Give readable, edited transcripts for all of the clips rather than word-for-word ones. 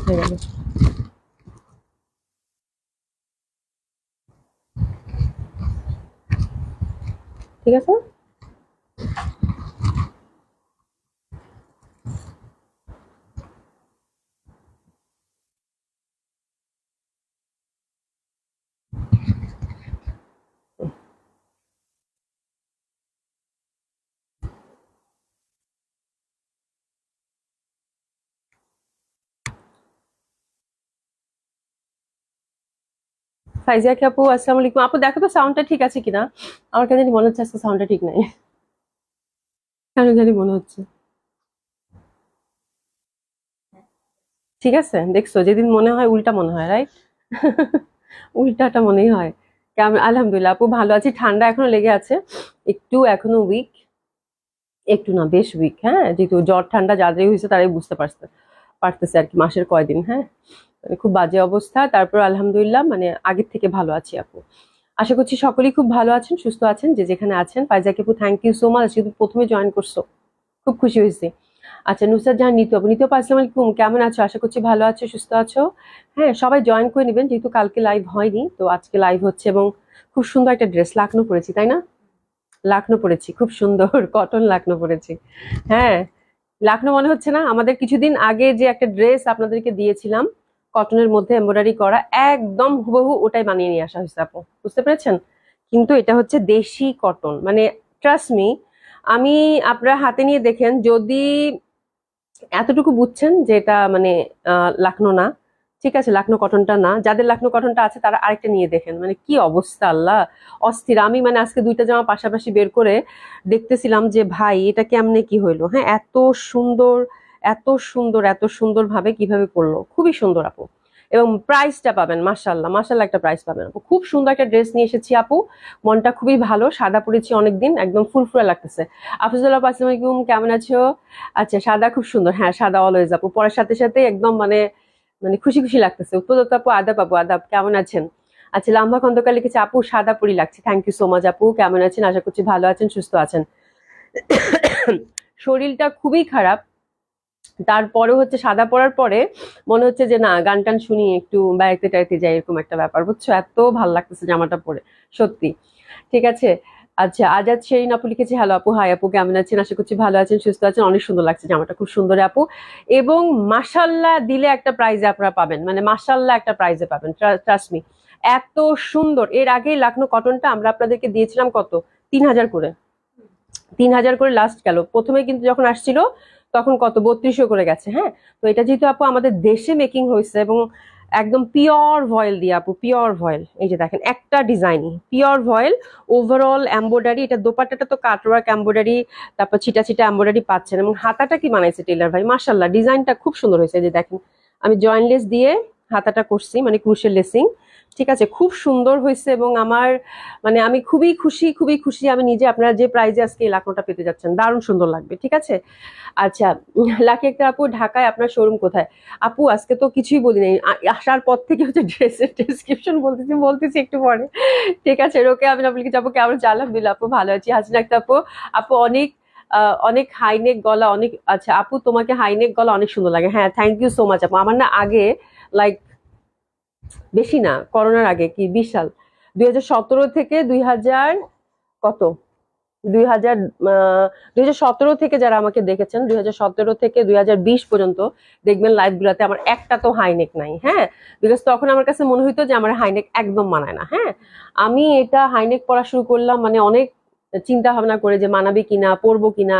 কোথায় গেল? ঠিক আছে, ফাইজিয়া আপু আসসালামু আলাইকুম। আপু দেখো তো সাউন্ডটা ঠিক আছে কিনা, আমার কেন জানি মনে হচ্ছে আজকে সাউন্ডটা ঠিক নাই, কেন জানি মনে হচ্ছে। ঠিক আছে, দেখছো যেদিন মনে হয় উল্টা মনে হয়, রাইট? উল্টাটা মনেই হয়। কেমন? আলহামদুলিল্লাহ আপু ভালো আছি, ঠান্ডা এখনো লেগে আছে, একটু এখনো উইক, একটু না বেশ উইক। হ্যাঁ, যেহেতু জ্বর ঠান্ডা যাদের হয়েছে তারাই বুঝতে পারতেছে আর কি, মাসের কয়দিন। হ্যাঁ, মানে খুব বাজে অবস্থা, তারপর আলহামদুলিল্লাহ মানে আগের থেকে ভালো আছি আপু। আশা করছি সকলেই খুব ভালো আছেন, সুস্থ আছেন, যে যেখানে আছেন। ফাইজা আপু থ্যাংক ইউ সো মাচ, যেহেতু প্রথমে জয়েন করছো, খুব খুশি হয়েছি। আচ্ছা, নুসরাত জাহান নিতু আপু, নিতু আপু আসসালামু আলাইকুম, কেমন আছো? আশা করছি ভালো আছো, সুস্থ আছো। হ্যাঁ, সবাই জয়েন করে নেবেন, যেহেতু কালকে লাইভ হয়নি, তো আজকে লাইভ হচ্ছে। এবং খুব সুন্দর একটা ড্রেস লাকনো পরেছি, তাই না? লাকনো পরেছি, খুব সুন্দর কটন লাকনো পরেছি। হ্যাঁ, লাকনো মনে হচ্ছে না? আমাদের কিছুদিন আগে যে একটা ড্রেস আপনাদেরকে দিয়েছিলাম কটনের মধ্যে এমব্রয়ডারি করা, একদম হুবহু ওটাই বানিয়ে নিয়ে আসা হয়েছে আপু, বুঝতে পেরেছেন? কিন্তু এটা হচ্ছে দেশি কটন, মানে ট্রাস্ট মি, আমি আপনারা হাতে নিয়ে দেখেন, যদি এতটুকু বুঝছেন যে এটা মানে লাকনো না, ঠিক আছে, লাকনো কটনটা না, যাদের লাকনো কটনটা আছে তারা আরেকটা নিয়ে দেখেন, মানে কি অবস্থা আল্লাহ, অস্থির। আমি মানে আজকে দুইটা জামা পাশাপাশি বের করে দেখতেছিলাম যে ভাই এটা কেমনে কি হইলো। হ্যাঁ, এত সুন্দর, এত সুন্দর, এত সুন্দর ভাবে কিভাবে করলো, খুবই সুন্দর আপু। এবং প্রাইসটা পাবেন মাশাল্লাহ, মাশাল্লাহ একটা প্রাইস পাবেন আপু। খুব সুন্দর একটা ড্রেস নিয়ে এসেছি আপু, মনটা খুবই ভালো, সাদা পরেছি অনেকদিন, একদম ফুরফুরা লাগতেছে। আফিজুল্লাহ আসসালামু আলাইকুম, কেমন আছো? আচ্ছা, সাদা খুব সুন্দর, হ্যাঁ সাদা অলওয়েজ আপু, পরার সাথে সাথে একদম মানে মানে খুশি খুশি লাগতেছে। উত্তর আপু আদাব, আপু আদাব, কেমন আছেন? আচ্ছা, লাম্বা খন্দকার লিখেছে আপু সাদা পরি লাগছে, থ্যাংক ইউ সো মাচ আপু, কেমন আছেন? আশা করছি ভালো আছেন, সুস্থ আছেন। শরীরটা খুবই খারাপ, তারপরে হচ্ছে সাদা পরার পরে মনে হচ্ছে যে না, গান টান শুনি, একটু বেড়াইতে টাইতে যাই, এরকম একটা ব্যাপার, বুঝছো? এত ভাল লাগতেছে জামাটা পরে, সত্যি। ঠিক আছে। আচ্ছা, আজাদ শেরিন আপু লিখেছে হ্যালো আপু, হাই আপু, কেমন আছেন? আশা করছি ভালো আছেন, সুস্থ আছেন, অনেক সুন্দর লাগছে জামাটা, খুব সুন্দর আপু। এবং মাশাল্লাহ দিলে একটা প্রাইজে আপনারা পাবেন, মানে মাশাল্লাহ একটা প্রাইজে পাবেন, ট্রাস্ট মি। এত সুন্দর, এর আগেই লাকনো কটনটা আমরা আপনাদেরকে দিয়েছিলাম কত, 3,000 করে, 3,000 করে লাস্ট গেল। প্রথমে কিন্তু যখন আসছিল তখন কত 3200 করে গেছে। হ্যাঁ, তো এটা যেহেতু আপু আমাদের দেশে মেকিং হয়েছে এবং একদম পিওর ভয়েল দিয়ে আপু, পিওর ভয়েল, এই যে দেখেন একটা ডিজাইনই পিওর ভয়েল, ওভারঅল এম্ব্রয়ডারি, এটা দোপাট্টাটা তো কাটওয়ার্ক এম্ব্রয়ডারি, তারপর ছিটা ছিটা এম্ব্রয়ডারি পাচ্ছেন। এবং হাতাটা কি বানাইছে টেলার ভাই, মাশাল্লাহ ডিজাইনটা খুব সুন্দর হয়েছে। এই যে দেখেন, আমি জয়েন্টলেস দিয়ে হাতাটা করছি, মানে ক্রুশের লেসিং, ঠিক আছে, খুব সুন্দর হয়েছে। এবং আমার মানে আমি খুবই খুশি, খুবই খুশি আমি নিজে। আপনারা যে প্রাইজে আজকে এই লাকনোটা পেতে যাচ্ছেন, দারুণ সুন্দর লাগবে, ঠিক আছে। আচ্ছা, লাকি একটা আপু, ঢাকায় আপনার শোরুম কোথায়? আপু আজকে তো কিছুই বলি নাই, আসার পর থেকে হচ্ছে ড্রেসের ডেসক্রিপশন বলতেছি বলতেছি একটু পরে, ঠিক আছে। রোকে আমি আপনাকে যাবো, কেমন আছি? আলহামদুলিল্লাহ আপু ভালো আছি। হাসিনা একটা আপু, আপু অনেক অনেক হাইনেক গলা, অনেক আচ্ছা আপু তোমাকে হাইনেক গলা অনেক সুন্দর লাগে। হ্যাঁ, থ্যাংক ইউ সো মাচ আপু। আমার না আগে লাইক বেশি না, করোনার আগে কি 20 সাল, 2017 থেকে 2000 কত, 2000 2017 থেকে যারা আমাকে দেখেছেন, 2017 থেকে 2020 পর্যন্ত দেখবেন লাইভ গুলাতে আমার একটা তো হাইনেক নাই। হ্যাঁ, বিকজ তখন আমার কাছে মনে হইতো যে আমার হাইনেক একদম মানায় না। হ্যাঁ, আমি এটা হাইনেক পরা শুরু করলাম মানে অনেক চিন্তা ভাবনা করে যে মানাবে কিনা, পরবো কিনা,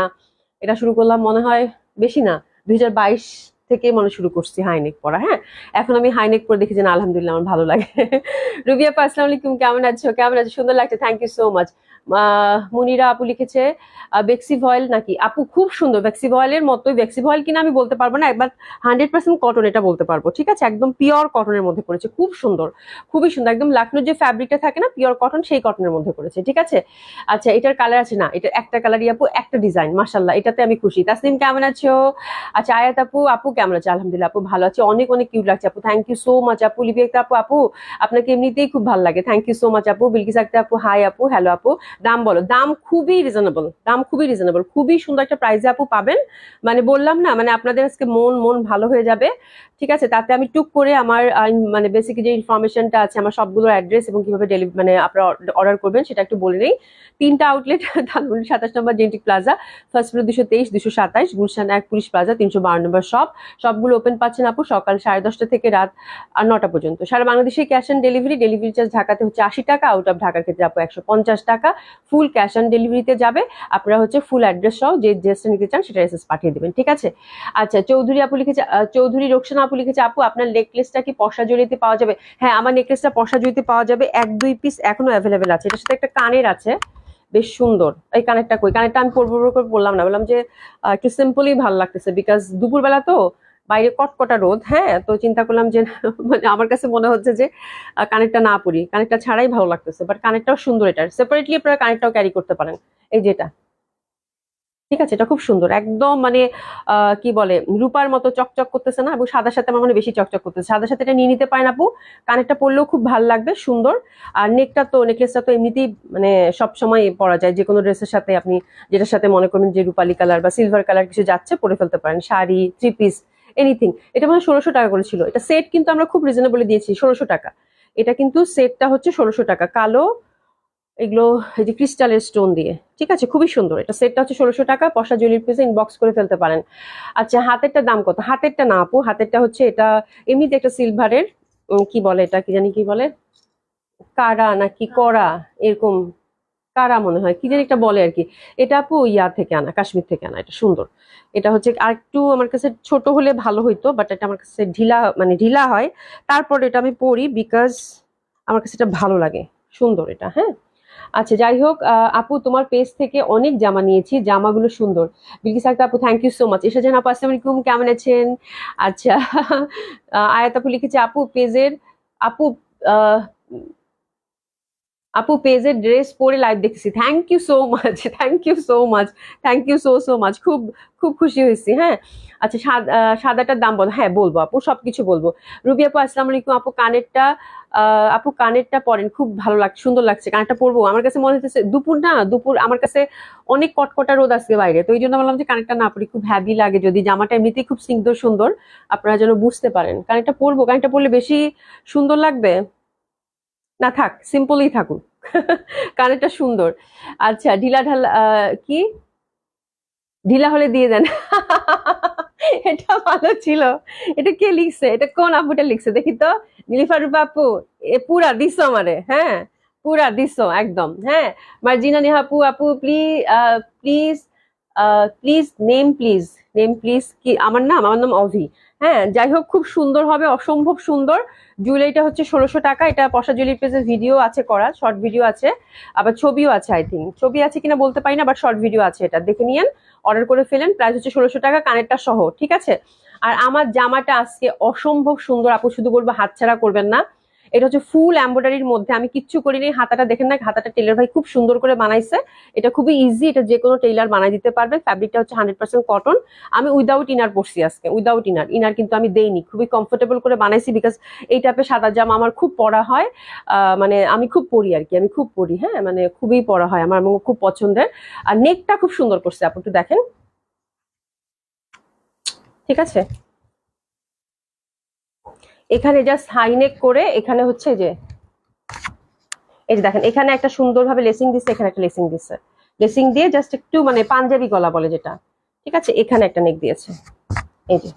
এটা শুরু করলাম মনে হয় বেশি না 2022 থেকে মনে শুরু করছি হাইনেক পরা। হ্যাঁ, এখন আমি হাইনেক পরে দেখি যে না আলহামদুলিল্লাহ আমার ভালো লাগে। রুবিয়া আপা আসসালামু আলাইকুম, কেমন আছো? কেমন আছো? সুন্দর লাগছে, থ্যাংক ইউ সো মাচ। মুনিরা আপু লিখেছে বেক্সি ভয়েল নাকি আপু, খুব সুন্দর, বেক্সি ভয়েলের মতোই, বেক্সি ভয়েল কিনা আমি বলতে পারবো না, একবার 100% কটন এটা বলতে পারবো, ঠিক আছে, একদম পিওর কটনের মধ্যে করেছে, খুব সুন্দর, খুবই সুন্দর, একদম লাকনোর যে ফ্যাব্রিকটা থাকে না পিওর কটন, সেই কটনের মধ্যে করেছে, ঠিক আছে। আচ্ছা, এটার কালার আছে না, এটা একটা কালারই আপু, একটা ডিজাইন, মাশাল্লাহ, এটাতে আমি খুশি। তাসনিম কেমন আছো? আচ্ছা, আয়াত আপু, আপু কেমন আছে? আলহামদুলিল্লাহ আপু ভালো আছে, অনেক অনেক কিউট লাগছে আপু, থ্যাংক ইউ সো মাচ আপু। লিপি আক্তার আপু, আপু আপনাকে এমনিতেই খুব ভালো লাগে, থ্যাংক ইউ সো মাচ আপু। বিলকিস আক্তার আপু হাই আপু, হ্যালো আপু। দাম বলো, দাম খুবই রিজনেবল, দাম খুবই রিজনেবল, খুবই সুন্দর একটা প্রাইসে আপু পাবেন। মানে বললাম না, মানে আপনাদের আজকে মন মন ভালো হয়ে যাবে। ঠিক আছে, তাতে আমি টুক করে আমার মানে বেসিক যে ইনফরমেশনটা আছে, আমার সবগুলোর অ্যাড্রেস এবং কিভাবে মানে আপনারা অর্ডার করবেন সেটা একটু বলে নেই। 3টা আউটলেট, ধানমন্ডি 27 নম্বর genetic plaza, first floor 223, 227, Gulshan 1 police plaza 312 নম্বর শপ। সবগুলো ওপেন পাচ্ছেন আপু সকাল 10:30 থেকে রাত 9টা পর্যন্ত। সারা বাংলাদেশে cash on delivery, delivery charge ঢাকাতে হচ্ছে 80 টাকা, আউট অফ ঢাকার ক্ষেত্রে আপু 150 টাকা। ফুল ক্যাশ অন ডেলিভারিতে যাবে, আপনারা হচ্ছে ফুল অ্যাড্রেস সহ যে ড্রেসটা নিতে চান সেটা এসএস পাঠিয়ে দেবেন, ঠিক আছে। আচ্ছা, চৌধুরী আপু লিখেছে, চৌধুরী রোকসানা আপু লিখেছে, আপু আপনার নেকলেসটা কি পশা জড়িতে পাওয়া যাবে? হ্যাঁ, আমার নেকলেসটা পশা জড়িতে পাওয়া যাবে, 1-2 পিস এখনো অ্যাভেলেবেল আছে। এটার সাথে একটা কানের আছে, বেশ সুন্দর। এই কানেরটা কই? কানেরটা আমি পরবো করে বললাম না, বললাম যে একটু সিম্পলই ভালো লাগতেছে, বিকজ দুপুরবেলা তো বাইরে কটকটা রোদ, হ্যাঁ, তো চিন্তা করলাম যে মানে আমার কাছে মনে হচ্ছে যে কানেরটা না পরি, কানেরটা ছাড়াই ভালো লাগতেছে, বাট কানেরটাও সুন্দর। এটা সেপারেটলি আপনারা কানেরটাও ক্যারি করতে পারেন, এই যেটা, ঠিক আছে, এটা খুব সুন্দর একদম, মানে কি বলে রূপার মতো চকচক করতেছে না, এবং সাদার সাথে আমার মনে বেশি চকচক করতেছে, সাদার সাথে এটা নিয়ে নিতে পারেন আপু। কানেরটা পরলেও খুব ভালো লাগবে, সুন্দর। আর নেকলেসটা তো এমনিতেই মানে সব সময় পরা যায়, যে কোনো ড্রেসের সাথে আপনি যেটার সাথে মনে করবেন যে রূপালি কালার বা সিলভার কালার কিছু যাচ্ছে পরে ফেলতে পারেন, শাড়ি, 3 পিস, এনিথিং। এটা মানে 1600 টাকা করে ছিল, এটা সেট কিন্তু আমরা খুব রিজনেবলি দিয়েছি, 1600 টাকা। এটা কিন্তু সেটটা হচ্ছে 1600 টাকা, কালো এগুলো এই যে ক্রিস্টালের স্টোন দিয়ে, ঠিক আছে, খুবই সুন্দর। এটা সেটটা হচ্ছে 1600 টাকা, পশা জুয়েলারি পিসে ইনবক্স করে ফেলতে পারেন। আচ্ছা, হাতেরটা দাম কত? হাতেরটা না আপু, হাতেরটা হচ্ছে এটা এমনিতে একটা সিলভারের, কি বলে এটা, কি জানি কি বলে, কারা নাকি করা, এরকম কারা মনে হয়, কি জানি একটা বলে আর কি। এটা আপু ইয়া থেকে আনা, কাশ্মীর থেকে আনা, এটা সুন্দর। এটা হচ্ছে আর একটু আমার কাছে ছোট হলে ভালো হইতো, বাট এটা আমার কাছে ঢিলা, মানে ঢিলা হয়। তারপর এটা আমি পরি বিকজ আমার কাছে এটা ভালো লাগে, সুন্দর এটা, হ্যাঁ। আচ্ছা, যাই হোক, আপু তোমার পেজ থেকে অনেক জামা নিয়েছি, জামাগুলো সুন্দর। বিলকিস আক্তার আপু থ্যাংক ইউ সো মাচ। এসা জান আপু আসসালামু আলাইকুম, কেমন আছেন? আচ্ছা, আয়াত আপু লিখেছে, আপু পেজের, আপু আহ, আপু পেজের ড্রেস পরে লাইভ দেখেছি, thank you so much, thank you so much, thank you so so much, খুব খুব খুশি হয়েছি, হ্যাঁ। আচ্ছা, সাদাটার দাম বলো, হ্যাঁ বলবো আপু, সবকিছু বলবো। রুবি আপু আসসালামু আলাইকুম, আপু কানেরটা, আপু কানেরটা পরেন, খুব ভালো লাগছে, সুন্দর লাগছে, কানেরটা পরবো। আমার কাছে মনে হচ্ছে দুপুর না, দুপুর আমার কাছে অনেক কটকটা রোদ আসছে বাইরে, তো এই জন্য বললাম যে কানেরটা না পরি, খুব হ্যাভি লাগে যদি, জামাটা এমনিতেই খুব স্নিগ্ধ সুন্দর, আপনারা যেন বুঝতে পারেন। কানেরটা পরবো, কানেরটা পরলে বেশি সুন্দর লাগবে। না থাক, সিম্পলই থাকুক, কানেরটা সুন্দর। আচ্ছা, ঢিলা ঢালা কি, ঢিলা হলে দিয়ে দেন। এটা ভালো ছিল। এটা কে লিখছে? এটা কোন আপুটা লিখছে দেখি তো। নীলিফা রূপা আপু, পুরা দিছো আমারে, হ্যাঁ, পুরা দিছো একদম, হ্যাঁ। মার্জিনা নেহা আপু, আপু please, please, please name, please name, please কি? আমার নাম অভি। হ্যাঁ, যাই হোক, খুব সুন্দর হবে, অসম্ভব সুন্দর। জুয়েলারিটা হচ্ছে 1600 টাকা। এটা পশা জুয়েলারি পেজের ভিডিও আছে করা, শর্ট ভিডিও আছে, আবার ছবিও আছে, আই থিঙ্ক ছবি আছে কিনা বলতে পারি না, বাট শর্ট ভিডিও আছে, এটা দেখে নিয়েন, অর্ডার করে ফেলেন। প্রাইস হচ্ছে 1600 টাকা, কানেরটা সহ, ঠিক আছে। আর আমার জামাটা আজকে অসম্ভব সুন্দর আপু, শুধু বলবো হাতছাড়া করবেন না। এটা হচ্ছে ফুল এমব্রয়ডারির মধ্যে, আমি কিচ্ছু করিনি। হাতাটা দেখেন না, হাতাটা টেলার ভাই খুব সুন্দর করে বানাইছে। এটা খুবই ইজি, এটা যে কোনো টেইলার বানাই দিতে পারবে। ফ্যাব্রিকটা হচ্ছে 100% কটন। আমি উইদাউট ইনার পরছি আজকে, উইদাউট ইনার, ইনার কিন্তু আমি দেইনি, খুবই কমফোর্টেবল করে বানাইছি, বিকজ এই টাইপের সাদা জামা আমার খুব পরা হয়, মানে আমি খুব পরি আর কি, আমি খুব পরি, হ্যাঁ, মানে খুবই পরা হয় আমার, খুব পছন্দের। আর নেকটা খুব সুন্দর করছে আপু, একটু দেখেন, ঠিক আছে। এখানে জাস্ট হাই নেক করে, এখানে হচ্ছে এই যে দেখেন, এখানে একটা সুন্দরভাবে লেসিং দিচ্ছে, এখানে একটা লেসিং দিচ্ছে, লেসিং দিয়ে জাস্ট একটু মানে পাঞ্জাবি গলা বলে যেটা, ঠিক আছে। এখানে একটা নেক দিয়েছে, এই যে,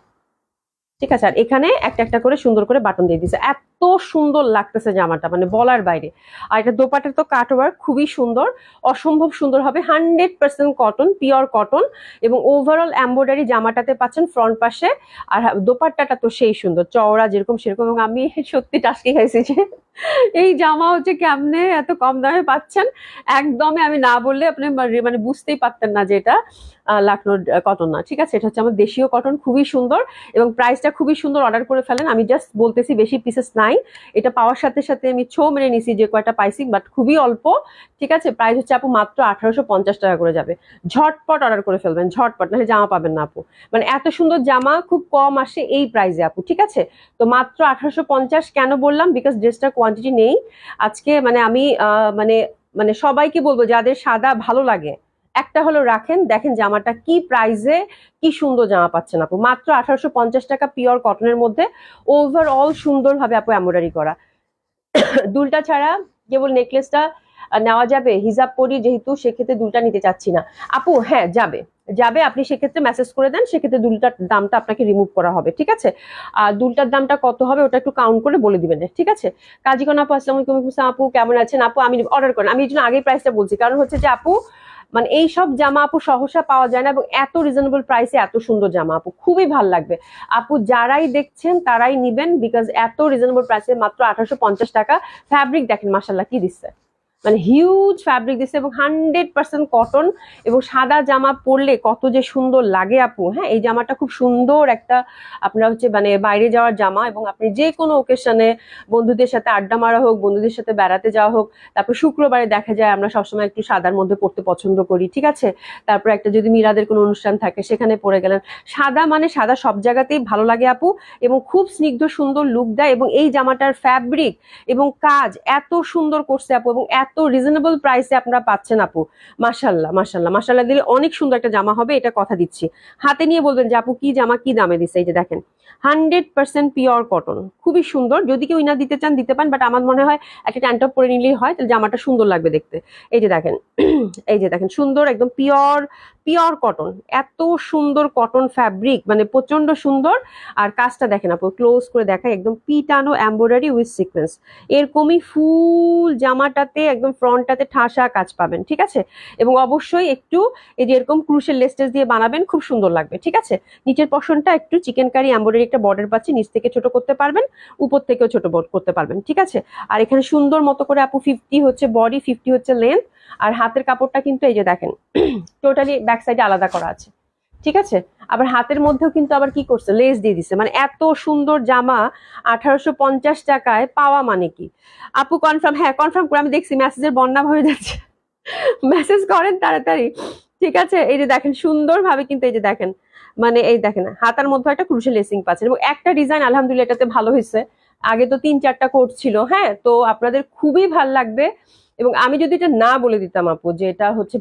ঠিক আছে। আর এখানে একটা একটা করে সুন্দর করে বাটন দিয়ে দিয়েছে, এত সুন্দর লাগতেছে জামাটা, মানে বলার বাইরে। আর এটা দোপাট্টা তো কাট ওয়ার্ক, খুবই সুন্দর, অসম্ভব সুন্দর হবে, 100% কটন, পিওর কটন, এবং ওভারঅল এমব্রয়ডারি জামাটাতে পাচ্ছেন ফ্রন্ট পাশে। আর দোপাট্টাটা তো সেই সুন্দর, চওড়া যেরকম সেরকম, এবং আমি সত্যি টাসকি খাইছি যে এই জামা হচ্ছে কেমনে এত কম দামে পাচ্ছেন। একদমই আমি না বললে আপনি মানে বুঝতেই পারতেন না যে এটা লাকনোর কটন না, ঠিক আছে। এটা হচ্ছে আমার দেশীয় কটন, খুবই সুন্দর, এবং প্রাইসটা খুবই সুন্দর। অর্ডার করে ফেলেন, আমি জাস্ট বলতেছি বেশি পিসেস নাই। নাই, এটা পাওয়ার সাথে সাথে আমি ছো মেরে নিছি যে কয়টা পাইছি, বাট খুবই অল্প। ঠিক আছে, প্রাইস হচ্ছে আপু মাত্র 1850 টাকা করে যাবে। ঝটপট অর্ডার করে ফেলবেন, ঝটপট, নাহলে জামা পাবেন না আপু। মানে এত সুন্দর জামা খুব কম আসে এই প্রাইসে আপু। ঠিক আছে, তো মাত্র 1850 কেন বললাম, বিকজ ড্রেসটার কোয়ান্টিটি নেই আজকে। মানে আমি মানে মানে সবাইকে বলবো যাদের সাদা ভালো লাগে একটা হলো রাখেন, দেখেন জামাটা কি প্রাইসে কি সুন্দর জামা পাচ্ছেন আপু। মাত্র 1850 টাকা, পিওর কটনের মধ্যে, ওভারঅল সুন্দরভাবে আপু এমব্রয়ডারি করা। দুলটা ছাড়া কেবল নেকলেসটা নেওয়া যাবে, হিজাব পরি যেহেতু, সেক্ষেত্রে দুলটা নিতে চাচ্ছি না আপু। হ্যাঁ যাবে যাবে, আপনি সেক্ষেত্রে মেসেজ করে দেন, সেক্ষেত্রে দুলটার দামটা আপনাকে রিমুভ করা হবে। ঠিক আছে, আর দুলটার দামটা কত হবে ওটা একটু কাউন্ট করে বলে দিবেন। ঠিক আছে, কাজীকন আপু আসসালামু আলাইকুম। আপু কেমন আছেন আপু? আমি অর্ডার করেন, আমি এই জন্য আগেই প্রাইসটা বলছি, কারণ হচ্ছে যে আপু মানে এই সব জামা আপু সহসা পাওয়া যায় না, এবং এত রিজনেবল প্রাইসে এত সুন্দর জামা আপু খুবই ভাল লাগবে আপু। যারাই দেখছেন তারাই নিবেন, বিকজ এত রিজনেবল প্রাইসে মাত্র 1850 টাকা। ফ্যাব্রিক দেখেন মাশাআল্লাহ কি দিচ্ছে, মানে হিউজ ফ্যাব্রিক দিচ্ছে, এবং 100% কটন, এবং সাদা জামা পরলে কত যে সুন্দর লাগে আপু। হ্যাঁ, এই জামাটা খুব সুন্দর একটা আপনার হচ্ছে মানে বাইরে যাওয়ার জামা, এবং আপনি যে কোনো ওকেশনে বন্ধুদের সাথে আড্ডা মারা হোক, বন্ধুদের সাথে বেড়াতে যাওয়া হোক, তারপর শুক্রবারে দেখা যায় আমরা সবসময় একটু সাদার মধ্যে পড়তে পছন্দ করি। ঠিক আছে, তারপর একটা যদি মিলাদের কোনো অনুষ্ঠান থাকে সেখানে পরে গেলেন, সাদা মানে সাদা সব জায়গাতেই ভালো লাগে আপু, এবং খুব স্নিগ্ধ সুন্দর লুক দেয়। এবং এই জামাটার ফ্যাব্রিক এবং কাজ এত সুন্দর করছে আপু, এবং এত রিজনেবল প্রাইসে আপনারা পাচ্ছেন আপু। মাশাল্লাহ মাশাল্লাহ মাশাল্লাহ দিলে অনেক সুন্দর একটা জামা হবে, এটা কথা দিচ্ছি। হাতে নিয়ে বলবেন যে আপু কি জামা কি দামে দিচ্ছে। এই যে দেখেন 100% পিওর কটন, খুবই সুন্দর। যদি কেউ ইনার দিতে চান দিতে পারেন, বাট আমার মনে হয় একটা ট্যান টপ পরে নিলেই হয়, তাহলে জামাটা সুন্দর লাগবে দেখতে। এই যে দেখেন এই যে দেখেন সুন্দর একদম পিওর পিওর কটন, এত সুন্দর কটন ফ্যাব্রিক, মানে প্রচন্ড সুন্দর। আর কাজটা দেখেন আপু, ক্লোজ করে দেখায়, একদম পিটানো এমব্রয়ডারি উইথ সিকোয়েন্স, এরকমই ফুল জামাটাতে একদম ফ্রন্টটাতে ঠাসা কাজ পাবেন। ঠিক আছে, এবং অবশ্যই একটু এই যে এরকম ক্রুশের লেস্টেস দিয়ে বানাবেন, খুব সুন্দর লাগবে। ঠিক আছে, নিচের পশনটা একটু চিকেন কারি এমব্রয়ডারি একটা বর্ডার পাচ্ছি, নিচ থেকে ছোট করতে পারবেন, উপর থেকেও ছোট করতে পারবেন। ঠিক আছে, আর এখানে সুন্দর মতো করে আপু 50 হচ্ছে বডি, 50 হচ্ছে লেন্থ, আর হাতের কাপড়টা কিন্তু এই যে দেখেন টোটালি ব্যাক সাইডে আলাদা করা আছে। ঠিক আছে, আবার হাতের মধ্যেও কিন্তু আবার কি করছে, লেস দিয়ে দিছে। মানে এত সুন্দর জামা 1850 টাকায় পাওয়া মানে কি আপু? কনফার্ম? হ্যাঁ কনফার্ম করে, আমি দেখছি মেসেজের বন্যা হয়ে যাচ্ছে, মেসেজ করেন তাড়াতাড়ি। ঠিক আছে, এই যে দেখেন সুন্দর ভাবে কিন্তু এই যে দেখেন, মানে এই দেখেন হাতার মধ্যে একটা ক্রুশে লেসিং পাচ্ছেন, এবং একটা ডিজাইন আলহামদুলিল্লাহ এটাতে ভালো হয়েছে। আগে তো 3-4টা কোট ছিল। হ্যাঁ, তো আপনাদের খুবই ভাল লাগবে। এবং আমি যদি এটা না বলে দিতাম আপু যে এটা হচ্ছে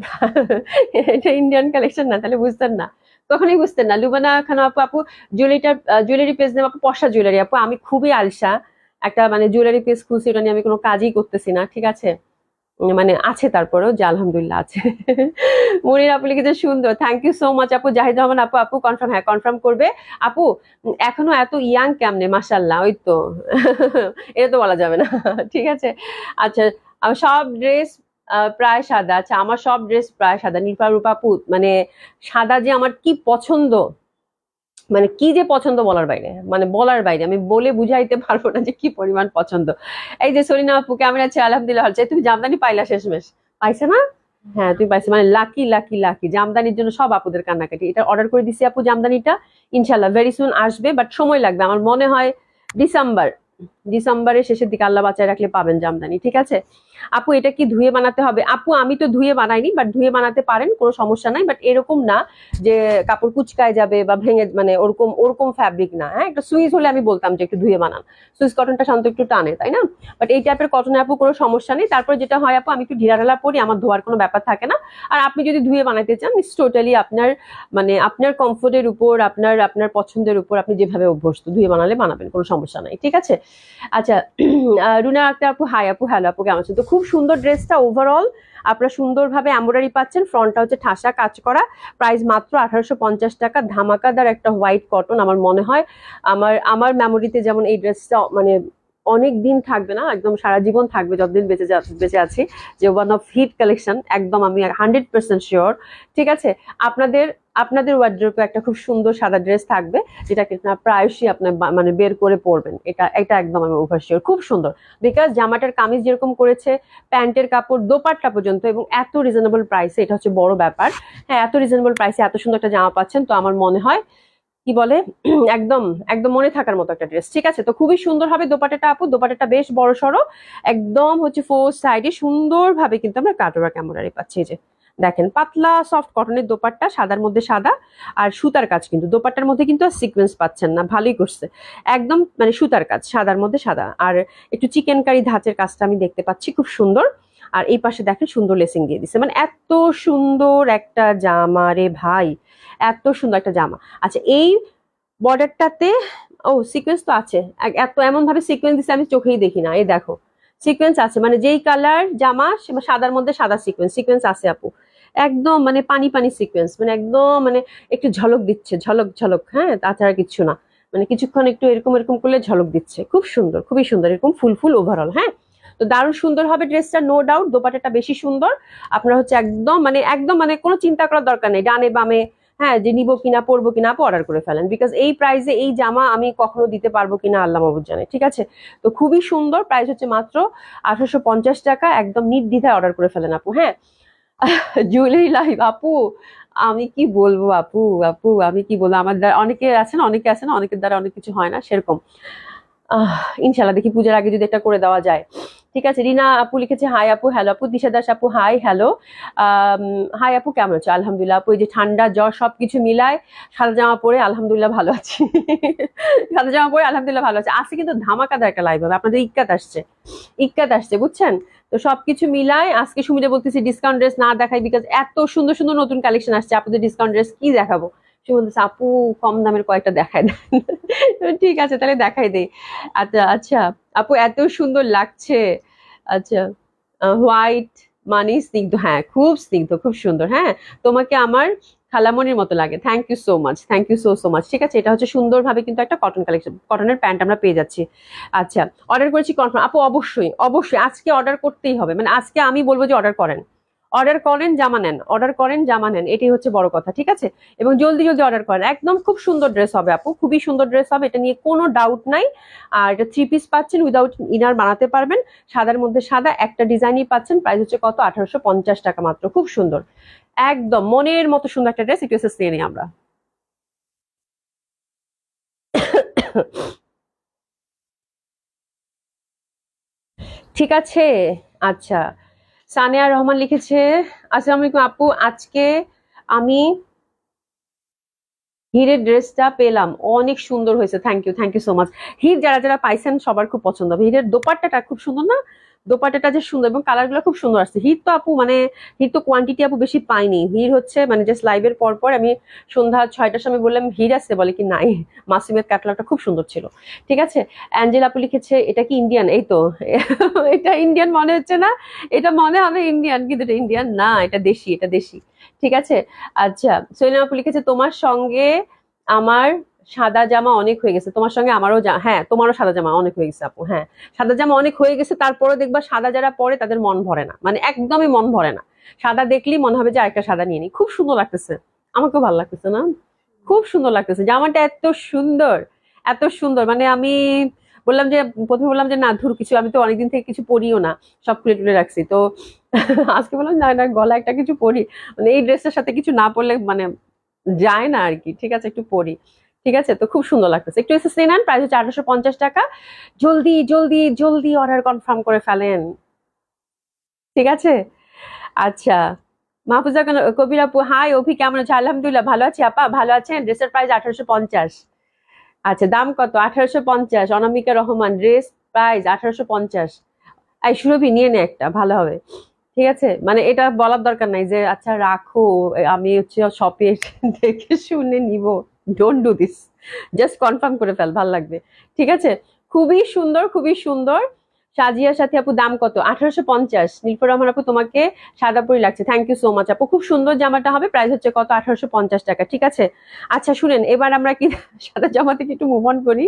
এটা ইন্ডিয়ান কালেকশন না, তাহলে বুঝতেন না, কখনোই বুঝতেন না। লুবানা খান আপু, আপু জুয়েলারি পেজ নেম আপু, পশা জুয়েলারি আপু। আমি খুবই আলসা, একটা মানে জুয়েলারি পেজ খুলছি, এটা নিয়ে আমি কোনো কাজই করতেছি না। ঠিক আছে, মানে আছে তারপরেও যে আলহামদুলিল্লাহ আছে। মনির আপু লিখেছে সুন্দর, থ্যাংক ইউ সো মাচ আপু। জাহিদ রহমান আপু, আপু কনফার্ম? হ্যাঁ কনফার্ম করবে আপু। এখনো এত ইয়াং কেমনে, মাশাল্লাহ। ওই তো এটা তো বলা যাবে না। ঠিক আছে, আচ্ছা আমার সব ড্রেস প্রায় সাদা। আচ্ছা আমার সব ড্রেস প্রায় সাদা। নির্ভা রূপা আপু, মানে সাদা যে আমার কি পছন্দ, মানে কি যে পছন্দ বলার বাইরে, মানে বলার বাইরে, আমি বলে বুঝাইতে পারবো না যে কি পরিমাণ পছন্দ। এই যে সরিনা আপু কেমন আছে? আলহামদুলিল্লাহ ভালো। তুমি জামদানি পাইলা শেষমেশ? পাইছে না? হ্যাঁ তুমি পাইছো, মানে লাকি লাকি লাকি। জামদানির জন্য সব আপুদের কান্নাকাটি। এটা অর্ডার করে দিছি আপু জামদানিটা, ইনশাল্লাহ ভেরি সুন আসবে, বাট সময় লাগবে। আমার মনে হয় ডিসেম্বরের শেষের দিকে আল্লাহ বাঁচায় রাখলে পাবেন জামদানি। ঠিক আছে আপু, এটা কি ধুয়ে বানাতে হবে? আপু আমি তো ধুয়ে বানাইনি, বাট ধুয়ে বানাতে পারেন, কোনো সমস্যা নাই। বাট এরকম না যে কাপড় কুচকায় যাবে বা ভেঙে, মানে ওরকম ওরকম ফ্যাব্রিক না। হ্যাঁ, একটা সুইচ হলে আমি বলতাম যে একটু ধুয়ে বানান, সুইচ কটনটা শান্ত একটু টানে, তাই না? বাট এই টাইপের কটনে আপু কোনো সমস্যা নেই। তারপর যেটা হয় আপু, আমি একটু ঢিলাঢালা পরি, আমার ধোয়ার কোনো ব্যাপার থাকে না। আর আপনি যদি ধুয়ে বানাতে চান, ইটস টোটালি আপনার মানে আপনার কমফোর্টের উপর, আপনার আপনার পছন্দের উপর, আপনি যেভাবে অভ্যস্ত ধুয়ে বানালে বানাবেন, কোনো সমস্যা নাই। ঠিক আছে, আচ্ছা রুনা আক্তার আপু, হাই আপু, হ্যালো আপু কেমন আছেন? তো খুব সুন্দর ড্রেসটা ওভারঅল আপনারা সুন্দরভাবে এমব্রয়ডারি পাচ্ছেন, ফ্রন্টটা হচ্ছে ঠাসা কাজ করা, প্রাইস মাত্র 1850 টাকা। ধামাকাদার একটা হোয়াইট কটন, আমার মনে হয় আমার আমার মেমোরিতে যেমন এই ড্রেসটা মানে অনেক দিন থাকবে না, একদম সারা জীবন থাকবে যতদিন বেঁচে আছি, যে ওয়ান অফ হিট কালেকশন, একদম আমি 100% শিওর। ঠিক আছে, আপনাদের আপনাদের ওয়ার্ড্রোবে একটা খুব সুন্দর সাদা ড্রেস থাকবে, যেটা কিন্তু প্রায়শই আপনার মানে বের করে পরবেন, এটা এটা একদম আমি ওভার শিওর, খুব সুন্দর। বিকজ জামাটার কামিজ যেরকম করেছে, প্যান্টের কাপড় দোপাট্টা পর্যন্ত, এবং এত রিজনেবল প্রাইসে, এটা হচ্ছে বড় ব্যাপার। হ্যাঁ, এত রিজনেবল প্রাইসে এত সুন্দর একটা জামা পাচ্ছেন, তো আমার মনে হয় কি বলে একদম একদম মনে থাকার মতো একটা ড্রেস। ঠিক আছে, তো খুবই সুন্দর হবে দোপাট্টাটা আপু। দোপাট্টাটা বেশ বড় সড়ো, একদম হচ্ছে 4 সাইডে সুন্দরভাবে কিন্তু আমরা কাটওয়ার্ক এমব্রয়ডারি পাচ্ছি। এই যে দেখেন, পাতলা সফট কটনের দোপাট্টা, সাদার মধ্যে সাদা আর সুতার কাজ, কিন্তু দোপাট্টার মধ্যে কিন্তু আর সিকোয়েন্স পাচ্ছেন না, ভালোই করছে। একদম মানে সুতার কাজ, সাদার মধ্যে সাদা, আর একটু চিকেন কারি ধাঁচের কাজটা আমি দেখতে পাচ্ছি, খুব সুন্দর। আর এই পাশে দেখেন সুন্দর লেসিং দিয়ে দিছে, মানে এত সুন্দর একটা জামা রে ভাই, এত সুন্দর একটা জামা। আচ্ছা, এই বর্ডারটাতে ও সিকোয়েন্স তো আছে, এত এমন ভাবে সিকোয়েন্স দিছে আমি চোখেই দেখি না। এই দেখো সিকোয়েন্স আছে, মানে যেই কালার জামা সাদার মধ্যে সাদা সিকোয়েন্স সিকোয়েন্স আছে আপু। একদম মানে পানি পানি সিকোয়েন্স, মানে একদম মানে একটু ঝলক দিচ্ছে, ঝলক ঝলক, হ্যাঁ, তাছাড়া কিছু না। মানে কিছুক্ষণ একটু এরকম এরকম করলে ঝলক দিচ্ছে, খুব সুন্দর, খুবই সুন্দর, এরকম ফুল ফুল ওভারঅল। হ্যাঁ, তো দারুণ সুন্দর হবে ড্রেসটা, নো ডাউট। দোপাট্টাটা বেশি সুন্দর। আপনারা হচ্ছে একদম মানে কোনো চিন্তা করার দরকার নেই ডানে বামে, হ্যাঁ, যে নিবো কিনা পরবো কিনা আপু অর্ডার করে ফেলেন, বিকজ এই প্রাইসে এই জামা আমি কখনো দিতে পারবো কিনা আল্লাহ মাহবুব জানে। ঠিক আছে, তো খুবই সুন্দর, প্রাইস হচ্ছে মাত্র 1850 টাকা, একদম নির্দ্বিধায় অর্ডার করে ফেলেন আপু। হ্যাঁ, জুয়েলারি লাইভ আপু, আমি কি বলবো আপু, আপু আমি কি বলবো, আমার দ্বারা অনেকে আছেন অনেকের দ্বারা অনেক কিছু হয় না, সেরকম। ইনশাল্লাহ দেখি পূজার আগে যদি একটা করে দেওয়া যায়। ঠিক আছে, রিনা আপু লিখেছে হাই আপু, হ্যালো আপু। দিশা দাস আপু হাই হ্যালো, হাই আপু, কেমন আছো? আলহামদুলিল্লাহ আপু, এই যে ঠান্ডা জ্বর সবকিছু মিলায় সাদা জামা পরে আলহামদুলিল্লাহ ভালো আছি। সাদা জামা পরে আলহামদুলিল্লাহ ভালো আছে। আজকে কিন্তু ধামাকাদার একটা লাইভ হবে, আপনাদের ইক্কাত আসছে বুঝছেন। তো সবকিছু মিলায় আজকে সুমিতা বলতেছি ডিসকাউন্ট ড্রেস না দেখাই, বিকজ এত সুন্দর সুন্দর নতুন কালেকশন আসছে, আপনাদের ডিসকাউন্ট ড্রেস কি দেখাবো। সে বলতেছে আপু কম দামের কয়েকটা দেখাই দেন। ঠিক আছে তাহলে দেখাই দেই। আচ্ছা আচ্ছা আপু, এত সুন্দর লাগছে। আচ্ছা, হোয়াইট মানি স্নিগ্ধ, হ্যাঁ খুব স্নিগ্ধ, খুব সুন্দর। হ্যাঁ, তোমাকে আমার খালামনির মতো লাগে, thank you so much, thank you so so much. ঠিক আছে, এটা হচ্ছে সুন্দরভাবে কিন্তু একটা কটন কালেকশন, কটনের প্যান্ট আমরা পেয়ে যাচ্ছি। আচ্ছা, অর্ডার করেছি কনফার্ম আপু, অবশ্যই অবশ্যই আজকে অর্ডার করতেই হবে, মানে আজকে আমি বলবো যে অর্ডার করেন, অর্ডার করেন জামা নেন, অর্ডার করেন জামা নেন, এটাই হচ্ছে বড় কথা। ঠিক আছে, এবং জলদি জলদি অর্ডার করেন, একদম খুব সুন্দর ড্রেস হবে আপু, খুবই সুন্দর ড্রেস হবে, এটা নিয়ে কোনো ডাউট নাই। আর এটা 3 পিস পাচ্ছেন, উইদাউট ইনার বানাতে পারবেন, সাদার মধ্যে সাদা একটা ডিজাইনই পাচ্ছেন, প্রাইস হচ্ছে কত 1850 টাকা মাত্র, খুব সুন্দর, একদম মনের মতো সুন্দর একটা ড্রেস। একটু এসে নিয়ে নিই আমরা। ঠিক আছে, আচ্ছা, সানিয়া রহমান লিখেছে আসসালামু আলাইকুম আপু, আজকে আমি হিরের ড্রেসটা পেলাম, অনেক সুন্দর হয়েছে, থ্যাংক ইউ সো মাচ। হির যারা যারা পাইছেন সবার খুব পছন্দ হবে, হিরের দোপাট্টাটা খুব সুন্দর না, দোপাট্টাটা যে সুন্দর এবং কালার গুলো খুব সুন্দর আসছে। হির তো আপু মানে হির তো কোয়ান্টিটি আপু বেশি পাইনি, হির হচ্ছে মানে জাস্ট লাইভের পর পর আমি সন্ধ্যা 6টার সময় বললাম হির আছে, বলে কি নাই, মাসিমের ক্যাটালগটা খুব সুন্দর ছিল। ঠিক আছে, অ্যাঞ্জেল আপু লিখেছে এটা কি ইন্ডিয়ান, এই তো। এটা ইন্ডিয়ান মনে হচ্ছে না, এটা মনে হবে ইন্ডিয়ান, কিন্তু এটা ইন্ডিয়ান না, এটা দেশি, এটা দেশি। ঠিক আছে, আচ্ছা, সৈনা আপু লিখেছে তোমার সঙ্গে আমার সাদা জামা অনেক হয়ে গেছে, তোমার সঙ্গে আমারও হ্যাঁ তোমারও সাদা জামা অনেক হয়ে গেছে আপু। হ্যাঁ, সাদা জামা অনেক হয়ে গেছে, তারপরে দেখবা সাদা যারা পরে তাদের মন ভরে না, মানে একদমই মন ভরে না, সাদা দেখলেই মনে হবে যে আরেকটা সাদা নিয়ে নি। খুব সুন্দর লাগতেছে, আমাকেও ভালো লাগতেছে না, খুব সুন্দর লাগতেছে জামাটা, এত সুন্দর, এত সুন্দর, মানে আমি বললাম যে প্রথমে বললাম যে না ধুর কিছু, আমি তো অনেকদিন থেকে কিছু পরিও না, সব খুলে টুলে রাখছি, তো আজকে বললাম না না গলা একটা কিছু পরি, মানে এই ড্রেসটার সাথে কিছু না পরলে মানে যায় না আর কি। ঠিক আছে, একটু পরি। ঠিক আছে, তো খুব সুন্দর লাগতেছে, একটু এসে নেন, প্রাইস হচ্ছে 1850 টাকা। জলদি জলদি জলদি অর্ডার কনফার্ম করে ফেলেন। ঠিক আছে, আচ্ছা, মাহফুজা কবির আপু হাই, অভি কেমন আছে? আলহামদুলিল্লাহ ভালো আছি আপা, ভালো আছেন? ড্রেসের প্রাইস 1850। আচ্ছা, দাম কত? 1850। অনামিকা রহমান, ড্রেস প্রাইস 1850। এই সুরভি নিয়ে নে একটা, ভালো হবে। ঠিক আছে, মানে এটা বলার দরকার নাই যে আচ্ছা রাখো, আমি হচ্ছে শপে দেখে শুনে নিব, don't do this, just confirm করে ফেল, ভাল লাগবে। ঠিক আছে, খুবই সুন্দর, খুবই সুন্দর। সাজিয়ার সাথে আপু, দাম কত? 1850। নীলফর রহমান আপু, তোমাকে সাদা পরি লাগছে, থ্যাংক ইউ সো মাচ আপু, খুব সুন্দর জামাটা হবে, প্রাইস হচ্ছে কত? 1850 টাকা। ঠিক আছে, আচ্ছা শুনেন, এবার আমরা কি সাদা জামা থেকে একটু মুভ অন করি।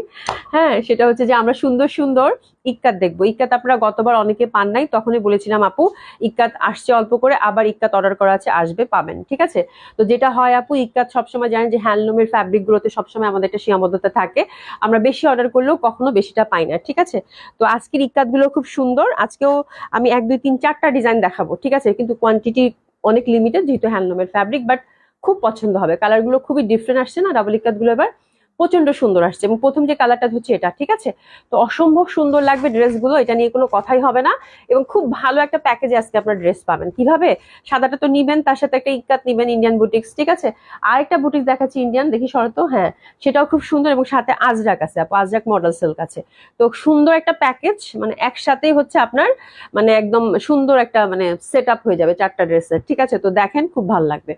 হ্যাঁ, সেটা হচ্ছে যে আমরা সুন্দর সুন্দর ইক্কাত দেখবো। ইক্কাত আপনারা গতবার অনেকে পান নাই, তখনই বলেছিলাম আপু ইক্কাত আসছে অল্প করে, আবার ইক্কাত অর্ডার করা আছে, আসবে, পাবেন। ঠিক আছে, তো যেটা হয় আপু, ইক্কাত সবসময় জানেন যে হ্যান্ডলুমের ফ্যাব্রিক গুলোতে সবসময় আমাদের একটা সীমাবদ্ধতা থাকে, আমরা বেশি অর্ডার করলেও কখনো বেশিটা পাই না। ঠিক আছে, তো আজকের ইক্কাত গুলো খুব সুন্দর, আজকেও আমি 1 2 3 4টা ডিজাইন দেখাবো। ঠিক আছে, কিন্তু কোয়ান্টিটি অনেক লিমিটেড যেহেতু হ্যান্ডলুমের ফ্যাব্রিক, বাট খুব পছন্দ হবে, কালার গুলো খুবই ডিফারেন্ট আসছে না ডাবল ইক্কাত গুলো এবার। প্রচন্ড সুন্দর আসছে, এবং প্রথম যে কালারটা হচ্ছে এটা, ঠিক আছে। তো অসম্ভব সুন্দর লাগবে ড্রেসগুলো, এটা নিয়ে কোনো কথাই হবে না। এবং খুব ভালো একটা প্যাকেজে আজকে আপনার ড্রেস পাবেন। কিভাবে? সাদাটা তো নিবেন, তার সাথে একটা ইক্কাত নিবেন ইন্ডিয়ান বুটিক্স, ঠিক আছে। আর একটা বুটিক্স দেখাচ্ছি ইন্ডিয়ান, দেখি শরত, হ্যাঁ সেটাও খুব সুন্দর, এবং সাথে আজরাক আছে আপু, আজরাক মডেল সিল্ক আছে। তো সুন্দর একটা প্যাকেজ, মানে একসাথেই হচ্ছে আপনার মানে একদম সুন্দর একটা মানে সেট আপ হয়ে যাবে 4টা ড্রেসের, ঠিক আছে। তো দেখেন খুব ভালো লাগবে।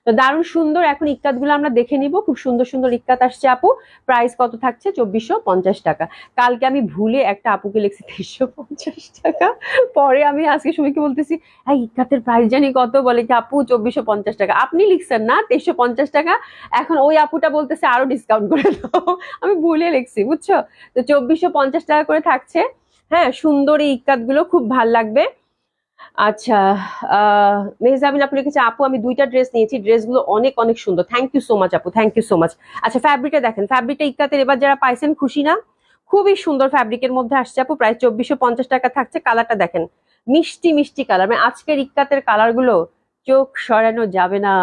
তো দারুণ সুন্দর। এখন ইক্কাত গুলো আমরা দেখে নিব, খুব সুন্দর সুন্দর ইক্কাত আসছে আপু। প্রাইস কত থাকছে? 2450 টাকা। কালকে আমি ভুলে একটা আপুকে লিখছি 2350 টাকা, পরে আমি আজকে সময়কে বলতেছি হ্যাঁ ইক্কাতের প্রাইস জানি কত, বলে কি আপু 2450 টাকা। আপনি লিখছেন না 2350 টাকা, এখন ওই আপুটা বলতেছে আরো ডিসকাউন্ট করে দাও। আমি ভুলে লিখছি, বুঝছো। তো 2450 টাকা করে থাকছে। হ্যাঁ সুন্দর এই ইক্কাত গুলো খুব ভাল লাগবে। আচ্ছা, মেহজাবিন আপনি লিখেছে আপু আমি 2টা ড্রেস নিয়েছি, ড্রেসগুলো অনেক অনেক সুন্দর। থ্যাংক ইউ সো মাচ আপু, থ্যাংক ইউ সো মাচ। আচ্ছা ফ্যাব্রিকটা দেখেন, ফ্যাব্রিকটা ইক্কাতের এবার যারা পাইছেন খুশি না? খুবই সুন্দর ফ্যাব্রিকের মধ্যে আসছে আপু, প্রায় 2450 টাকা থাকছে। কালারটা দেখেন, মিষ্টি মিষ্টি কালার, মানে আজকের ইক্কাতের কালার গুলো চোখ সরানো যাবে না,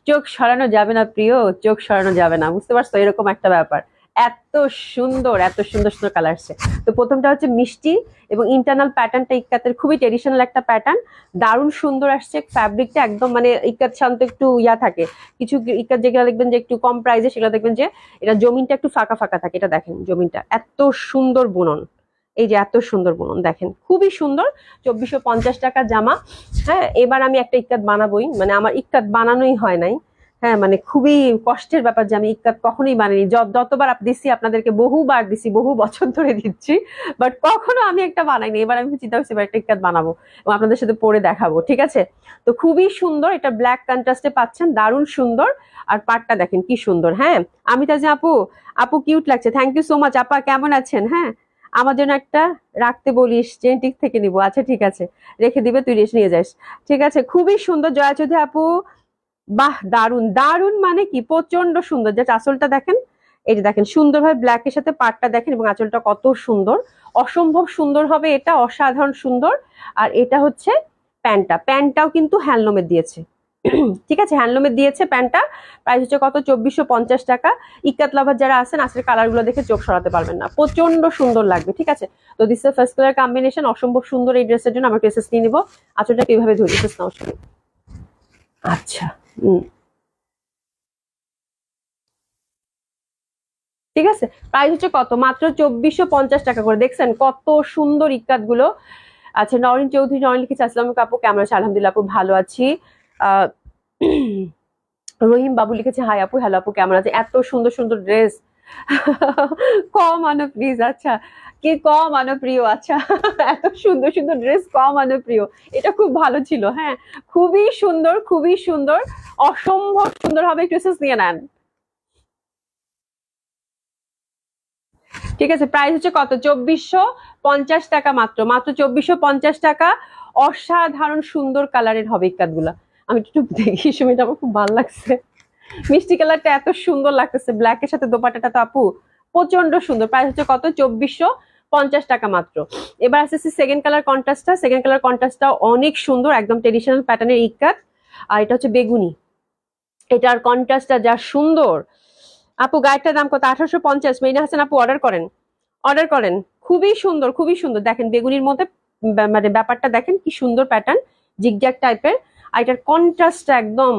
চোখ সরানো যাবে না প্রিয়, চোখ সরানো যাবে না, বুঝতে পারছো, এরকম একটা ব্যাপার। এত সুন্দর, এত সুন্দর সুন্দর কালার আসছে। তো প্রথমটা হচ্ছে মিষ্টি, এবং ইন্টারনাল প্যাটার্নটা ইক্কাতের খুবই ট্রেডিশনাল একটা প্যাটার্ন, দারুণ সুন্দর আসছে। ফ্যাব্রিকটা একদম মানে ইক্কাত শান্ত একটু ইয়া থাকে, কিছু ইক্কাত যেগুলো দেখবেন যে একটু কম প্রাইসে, সেগুলো দেখবেন যে এটা জমিনটা একটু ফাঁকা ফাঁকা থাকে। এটা দেখেন জমিনটা এত সুন্দর বুনন, এই যে এত সুন্দর বুনন দেখেন, খুবই সুন্দর। 2450 টাকা জামা। হ্যাঁ এবার আমি একটা ইক্কাত বানাবোই, মানে আমার ইক্কাত বানানোই হয় নাই। হ্যাঁ মানে খুবই কষ্টের ব্যাপার যে আমি ইক্কাত কখনোই বানাইনি, যতবার দিচ্ছি আপনাদেরকে, বহুবার দিচ্ছি, বহু বছর ধরে দিচ্ছি, বাট কখনো আমি একটা বানাইনি। এবার আমি চিন্তা করছি এবার একটা ইক্কাত বানাবো এবং আপনাদের সাথে পরে দেখাবো, ঠিক আছে। তো খুবই সুন্দর, এটা ব্ল্যাক কন্ট্রাস্টে পাচ্ছেন, দারুণ সুন্দর। আর পাটটা দেখেন কি সুন্দর। হ্যাঁ আমি তাজি আপু, আপু কিউট লাগছে, থ্যাংক ইউ সো মাচ। আপা কেমন আছেন? হ্যাঁ আমার জন্য একটা রাখতে বলিস, জেন্টিক থেকে নিবো। আচ্ছা ঠিক আছে, রেখে দিবে, তুই রেখে নিয়ে যাস, ঠিক আছে। খুবই সুন্দর জয়া চৌধুরী আপু, বাহ দারুন দারুন, মানে কি প্রচন্ড সুন্দর। জাস্ট আঁচলটা দেখেন, এই যে দেখেন সুন্দরভাবে ব্ল্যাকের সাথে পাটটা দেখেন, এবং আঁচলটা কত সুন্দর, অসম্ভব সুন্দর হবে এটা, অসাধারণ সুন্দর। আর এটা হচ্ছে প্যান্টটা, প্যান্টটাও কিন্তু হ্যান্ডলুমের দিয়েছে, ঠিক আছে, হ্যান্ডলুমের দিয়েছে প্যান্টটা। প্রাইস হচ্ছে কত? 2450 টাকা। ইক্কাত লাভার যারা আছেন আসলে কালার গুলো দেখে চোখ সরাতে পারবেন না, প্রচন্ড সুন্দর লাগবে, ঠিক আছে। তো this is first colour combination, অসম্ভব সুন্দর। এই ড্রেসের জন্য আমরা ড্রেসেস নিয়ে নিবো। আঁচলটা কিভাবে ধরি, ড্রেস নাও। আচ্ছা ঠিক আছে। প্রাইস হচ্ছে কত? মাত্র 2450 টাকা করে। দেখছেন কত সুন্দর ইক্কাত গুলো। আচ্ছা নরিন চৌধুরী, নরিন লিখেছে আসসালামু আলাইকুম আপু, কেমন আছে? আলহামদুলিল্লাহ আপু ভালো আছি। আহ রহিম বাবু লিখেছে হাই আপু, হ্যালো আপু কেমন আছে? এত সুন্দর সুন্দর ড্রেস। কম আনো প্লিজ। আচ্ছা কি কম আনো প্রিয়? আচ্ছা এত সুন্দর সুন্দর ড্রেস কম আনো প্রিয়, এটা খুব ভালো ছিল। হ্যাঁ খুবই সুন্দর, খুবই সুন্দর, অসম্ভব সুন্দর হবে, ড্রেসেস নিয়ে নেন, ঠিক আছে। প্রাইস হচ্ছে কত? 2450 টাকা মাত্র, মাত্র 2450 টাকা। অসাধারণ সুন্দর কালারের হবে ইক্কাত গুলা। আমি একটু দেখি, সময়টা আমার খুব ভালো লাগছে, মিষ্টি কালারটা এত সুন্দর লাগতেছে, ব্ল্যাক এর সাথে দোপাট্টাটা তো আপু প্রচন্ড সুন্দর। প্রাইস হচ্ছে কত? 2450 টাকা মাত্র। এবার আসছে সেকেন্ড কালার কন্ট্রাস্টটা, সেকেন্ড কালার কন্ট্রাস্টটা অনেক সুন্দর, একদম ট্রেডিশনাল প্যাটার্নের ইক্কাত। আর এটা হচ্ছে বেগুনি, এটার কন্ট্রাস্টটা যা সুন্দর। আপু গায়েরটার দাম কত? 1850। মেইনা হাসান আপু অর্ডার করেন, অর্ডার করেন। খুবই সুন্দর, খুবই সুন্দর। দেখেন বেগুনির মধ্যে মানে ব্যাপারটা দেখেন কি সুন্দর প্যাটার্ন, জিগজ্যাগ টাইপের। আর এটার কন্ট্রাস্টটা একদম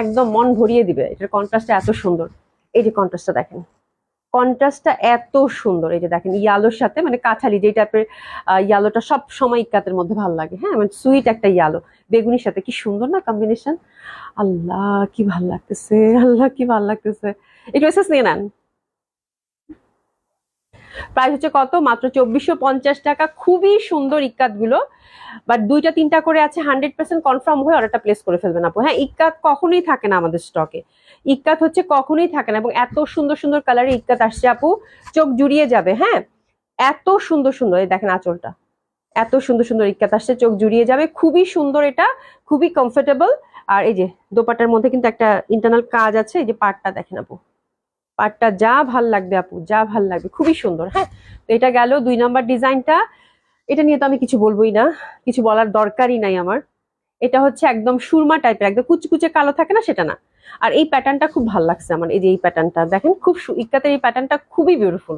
একদম মন ভরিয়ে দিবে, এটার কন্ট্রাস্টটা এত সুন্দর। এই যে কন্ট্রাস্টটা দেখেন, কন্ট্রাস্টটা এত সুন্দর। এই যে দেখেন ইয়ালোর সাথে মানে কাঁঠালি যে টাইপের ইয়ালোটা সব সময় ইক্কাতের মধ্যে ভালো লাগে। হ্যাঁ মানে সুইট একটা ইয়ালো বেগুনির সাথে, কি সুন্দর না কম্বিনেশন। আল্লাহ কি ভাল লাগতেছে, আল্লাহ কি ভাল লাগতেছে। এই ড্রেসেস নিয়ে নেন। প্রাইস হচ্ছে কত? মাত্র 2450 টাকা। খুবই সুন্দর ইক্কাত গুলো, বাট 2টা 3টা করে আছে, 100% কনফার্ম হয়ে অর্ডারটা প্লেস করে ফেলবেন আপু। হ্যাঁ ইক্কাত কখনোই থাকে না আমাদের স্টকে, ইক্কাত হচ্ছে কখনোই থাকে না, এবং এত সুন্দর সুন্দর কালারের ইক্কাত আসছে আপু, চোখ জুড়িয়ে যাবে। হ্যাঁ এত সুন্দর সুন্দর, এই দেখেন আঁচলটা, এত সুন্দর সুন্দর ইক্কাত আসছে, চোখ জুড়িয়ে যাবে, খুবই সুন্দর, এটা খুবই কমফোর্টেবল। আর এই যে দোপাট্টার মধ্যে কিন্তু একটা ইন্টারনাল কাজ আছে, এই যে পাটটা দেখেন আপু, পাটটা যা ভাল লাগবে আপু, যা ভাল লাগবে, খুবই সুন্দর। হ্যাঁ তো এটা গেল 2 নম্বর ডিজাইনটা। এটা নিয়ে তো আমি কিছু বলবোই না, কিছু বলার দরকারই নাই আমার। এটা হচ্ছে একদম সুরমা টাইপের, একদম কুচকুচে কালো থাকে না, সেটা না, আর এই প্যাটার্নটা খুব ভালো লাগছে আমার, এই যে এই প্যাটার্নটা দেখেন, খুব ইক্কাতের এই প্যাটার্নটা খুবই বিউটিফুল,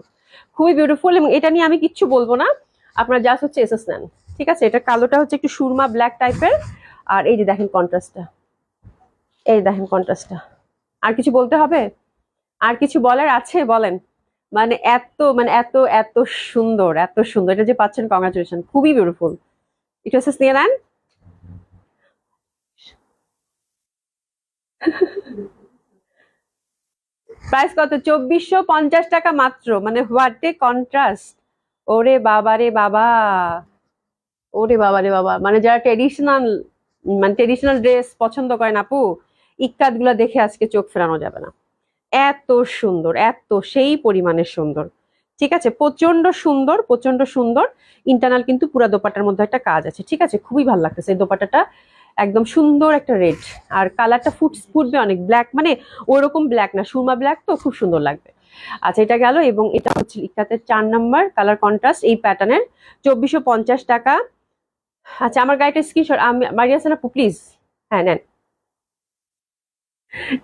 খুবই বিউটিফুল। এবং এটা নিয়ে আমি কিচ্ছু বলবো না, আপনারা জাস্ট হচ্ছে এসএস নেন, ঠিক আছে। এটা কালোটা হচ্ছে একটু সুরমা ব্ল্যাক টাইপের, আর এই যে দেখেন কন্ট্রাস্টটা, এই দেখেন কন্ট্রাস্টটা। আর কিছু বলতে হবে? আর কিছু বলার আছে বলেন? মানে এত মানে এত এত সুন্দর, এত সুন্দর, এটা যে পাচ্ছেন কংগ্রাচুলেশন, খুবই বিউটিফুল। একটু এসএস নিয়ে নেন। প্রাইস কত? 2450 টাকা মাত্র। মানে হোয়াট এ কন্ট্রাস্ট! ওরে বাবা রে বাবা, ওরে বাবা রে বাবা, মানে যারা ট্রেডিশনাল, মানে ট্রেডিশনাল ড্রেস পছন্দ করেন আপু, ইক্কাত গুলা দেখে আজকে চোখ ফেরানো যাবে না। এত সুন্দর, এত সেই পরিমাণে সুন্দর, ঠিক আছে, প্রচন্ড সুন্দর, প্রচন্ড সুন্দর। ইন্টারনাল কিন্তু পুরা দোপাট্টার মধ্যে একটা কাজ আছে, ঠিক আছে, খুবই ভালো লাগতেছে এই দোপাট্টাটা। একদম সুন্দর একটা রেড, আর কালারটা ফুটবে অনেক, ব্ল্যাক মানে ওইরকম ব্ল্যাক না, সুরমা ব্ল্যাক, তো খুব সুন্দর লাগবে। আচ্ছা, এটা গেল। এবং এটা হচ্ছে ইক্কাতের 4 নাম্বার কালার কন্ট্রাস্ট এই প্যাটার্নের, 2450 টাকা। আচ্ছা, আমার গাড়িটা স্ক্রিনশট আমি মারিয়া সেন আপু প্লিজ, হ্যাঁ নেন,